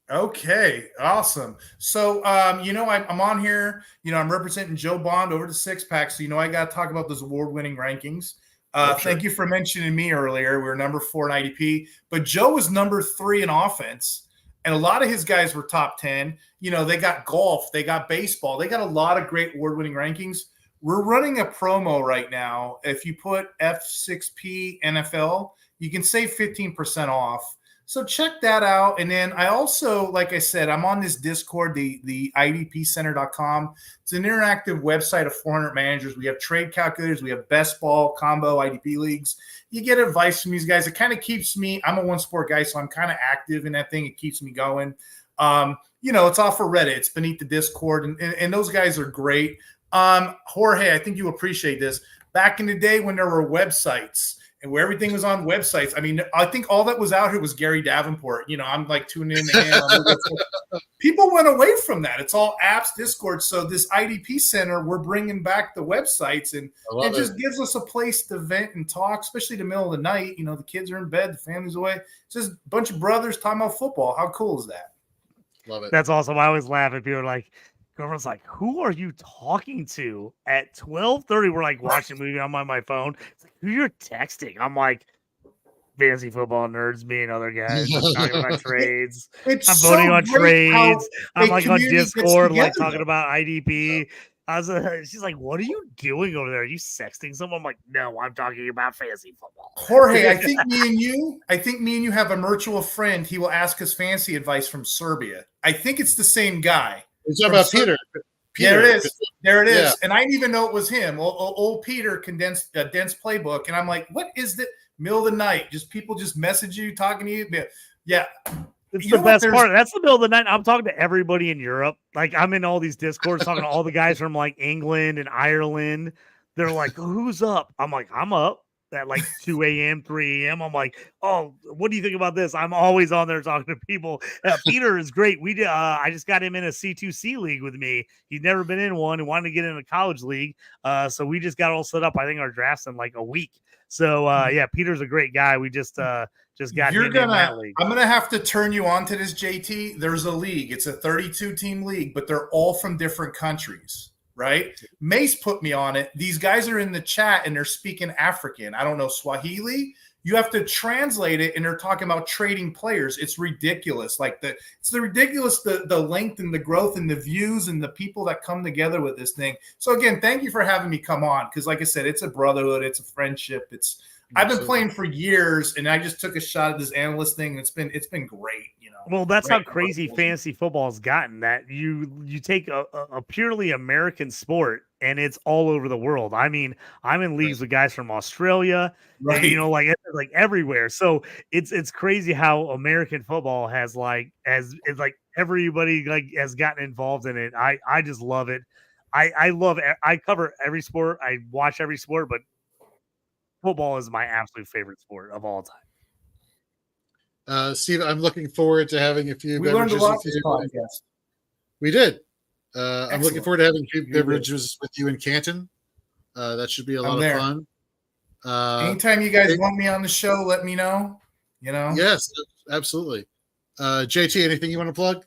Okay, awesome. So, I'm on here, I'm representing Joe Bond over the Six Pack. So, I got to talk about those award-winning rankings. Thank you for mentioning me earlier. We were number 4 in IDP, but Joe was number 3 in offense. And a lot of his guys were top 10. They got golf, they got baseball, they got a lot of great award-winning rankings. we're running a promo right now. If you put F6P NFL, you can save 15% off. So check that out. And then I also, like I said, I'm on this Discord, the IDPcenter.com. It's an interactive website of 400 managers. We have trade calculators. We have best ball, combo, IDP leagues. You get advice from these guys. It kind of keeps me – I'm a one-sport guy, so I'm kind of active in that thing. It keeps me going. It's off for Reddit. It's beneath the Discord, and those guys are great. Jorge, I think you appreciate this. Back in the day when there were websites – and where everything was on websites. I mean, I think all that was out here was Gary Davenport. I'm like tuning in to him. People went away from that. It's all apps, Discord. So this IDP Center, we're bringing back the websites, and it just gives us a place to vent and talk, especially the middle of the night. The kids are in bed, the family's away. It's just a bunch of brothers talking about football. How cool is that? Love it. That's awesome. I always laugh at people are like, girlfriend's like, who are you talking to at 12:30? We're like watching a movie. I'm on my phone. It's like, who you're texting? I'm like, fantasy football nerds, me and other guys. I'm talking about trades. I'm voting on trades. I'm like on Discord, like talking about IDP. She's like, what are you doing over there? Are you sexting someone? I'm like, no, I'm talking about fantasy football. Jorge, I think me and you have a mutual friend. He will ask us fantasy advice from Serbia. I think it's the same guy. It's about Peter. There it is. Yeah. And I didn't even know it was him. Old Peter condensed a dense playbook. And I'm like, what is that? Middle of the night. Just people just message you, talking to you. Yeah. It's the best part. That's the middle of the night. I'm talking to everybody in Europe. Like I'm in all these Discords talking to all the guys from like England and Ireland. They're like, who's up? I'm like, I'm up at like 2 a.m., 3 a.m. I'm like, oh, what do you think about this? I'm always on there talking to people. Peter is great. I just got him in a C2C league with me. He's never been in one and wanted to get in a college league. So we just got all set up. I think our draft's in like a week. So yeah, Peter's a great guy. We just got him in that league. I'm gonna have to turn you on to this, JT. There's a league. It's a 32-team league, but they're all from different countries. Right? Mace put me on it. These guys are in the chat and they're speaking African. I don't know Swahili. You have to translate it, and they're talking about trading players. It's ridiculous. It's ridiculous the length and the growth and the views and the people that come together with this thing. So again, thank you for having me come on, because like I said, it's a brotherhood, it's a friendship. I've been playing for years, and I just took a shot at this analyst thing. It's been great. Well, that's how crazy fantasy football has gotten, that you take a purely American sport and it's all over the world. I mean, I'm in leagues with guys from Australia, and, like everywhere. So it's crazy how American football has everybody has gotten involved in it. I just love it. I cover every sport. I watch every sport, but football is my absolute favorite sport of all time. Steve, I'm looking forward to having a few beverages. We learned a lot with this podcast. We did. I'm looking forward to having a few beverages with you in Canton. That should be a lot of fun. Anytime you guys want me on the show, let me know. Yes, absolutely. JT, anything you want to plug?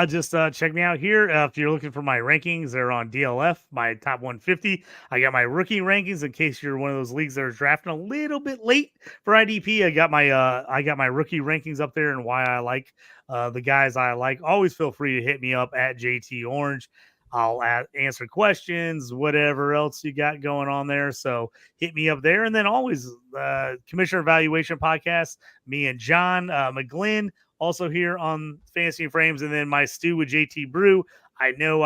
Just check me out here. If you're looking for my rankings, they're on DLF, my top 150. I got my rookie rankings in case you're one of those leagues that are drafting a little bit late for IDP. I got my rookie rankings up there and why I like the guys I like. Always feel free to hit me up at JT Orange. I'll answer questions, whatever else you got going on there. So hit me up there. And then always Commissioner Evaluation Podcast, me and John McGlynn, also here on Fantasy and Frames, and then my stew with JT Brew. I know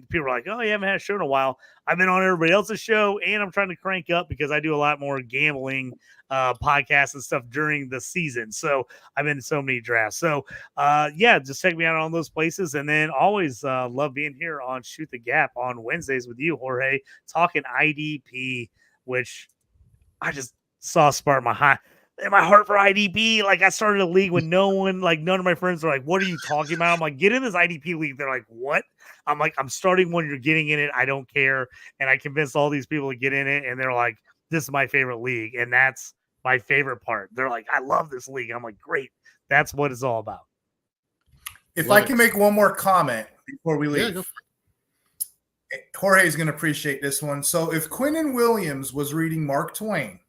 people are like, oh, you haven't had a show in a while. I've been on everybody else's show, and I'm trying to crank up because I do a lot more gambling podcasts and stuff during the season. So I've been in so many drafts. So yeah, just check me out on those places. And then always love being here on Shoot the Gap on Wednesdays with you, Jorge, talking IDP, which I just saw spark my heart for IDP. Like, I started a league with none of my friends are like, what are you talking about? I'm like, get in this IDP league. They're like, what? I'm like, I'm starting when you're getting in it. I don't care. And I convinced all these people to get in it. And they're like, this is my favorite league. And that's my favorite part. They're like, I love this league. I'm like, great. That's what it's all about. If I can make one more comment before we leave. Yeah, Jorge is going to appreciate this one. So if Quinnen Williams was reading Mark Twain,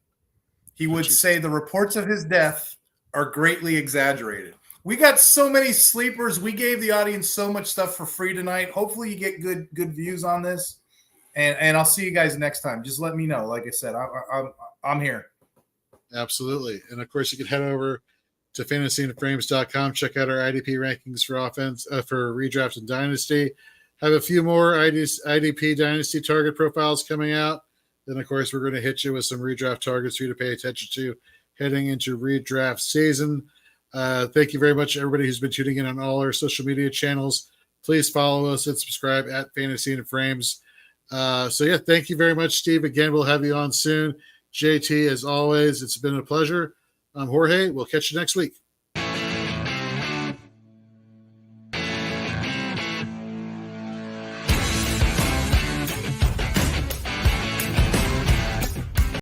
he would say the reports of his death are greatly exaggerated. We got so many sleepers. We gave the audience so much stuff for free tonight. Hopefully you get good views on this. And I'll see you guys next time. Just let me know. Like I said, I'm here. Absolutely. And of course, you can head over to fantasyandframes.com. Check out our IDP rankings for offense, for redraft and dynasty. Have a few more IDP dynasty target profiles coming out. Then, of course, we're going to hit you with some redraft targets for you to pay attention to heading into redraft season. Thank you very much, everybody who's been tuning in on all our social media channels. Please follow us and subscribe at Fantasy and Frames. Thank you very much, Steve. Again, we'll have you on soon. JT, as always, it's been a pleasure. I'm Jorge. We'll catch you next week.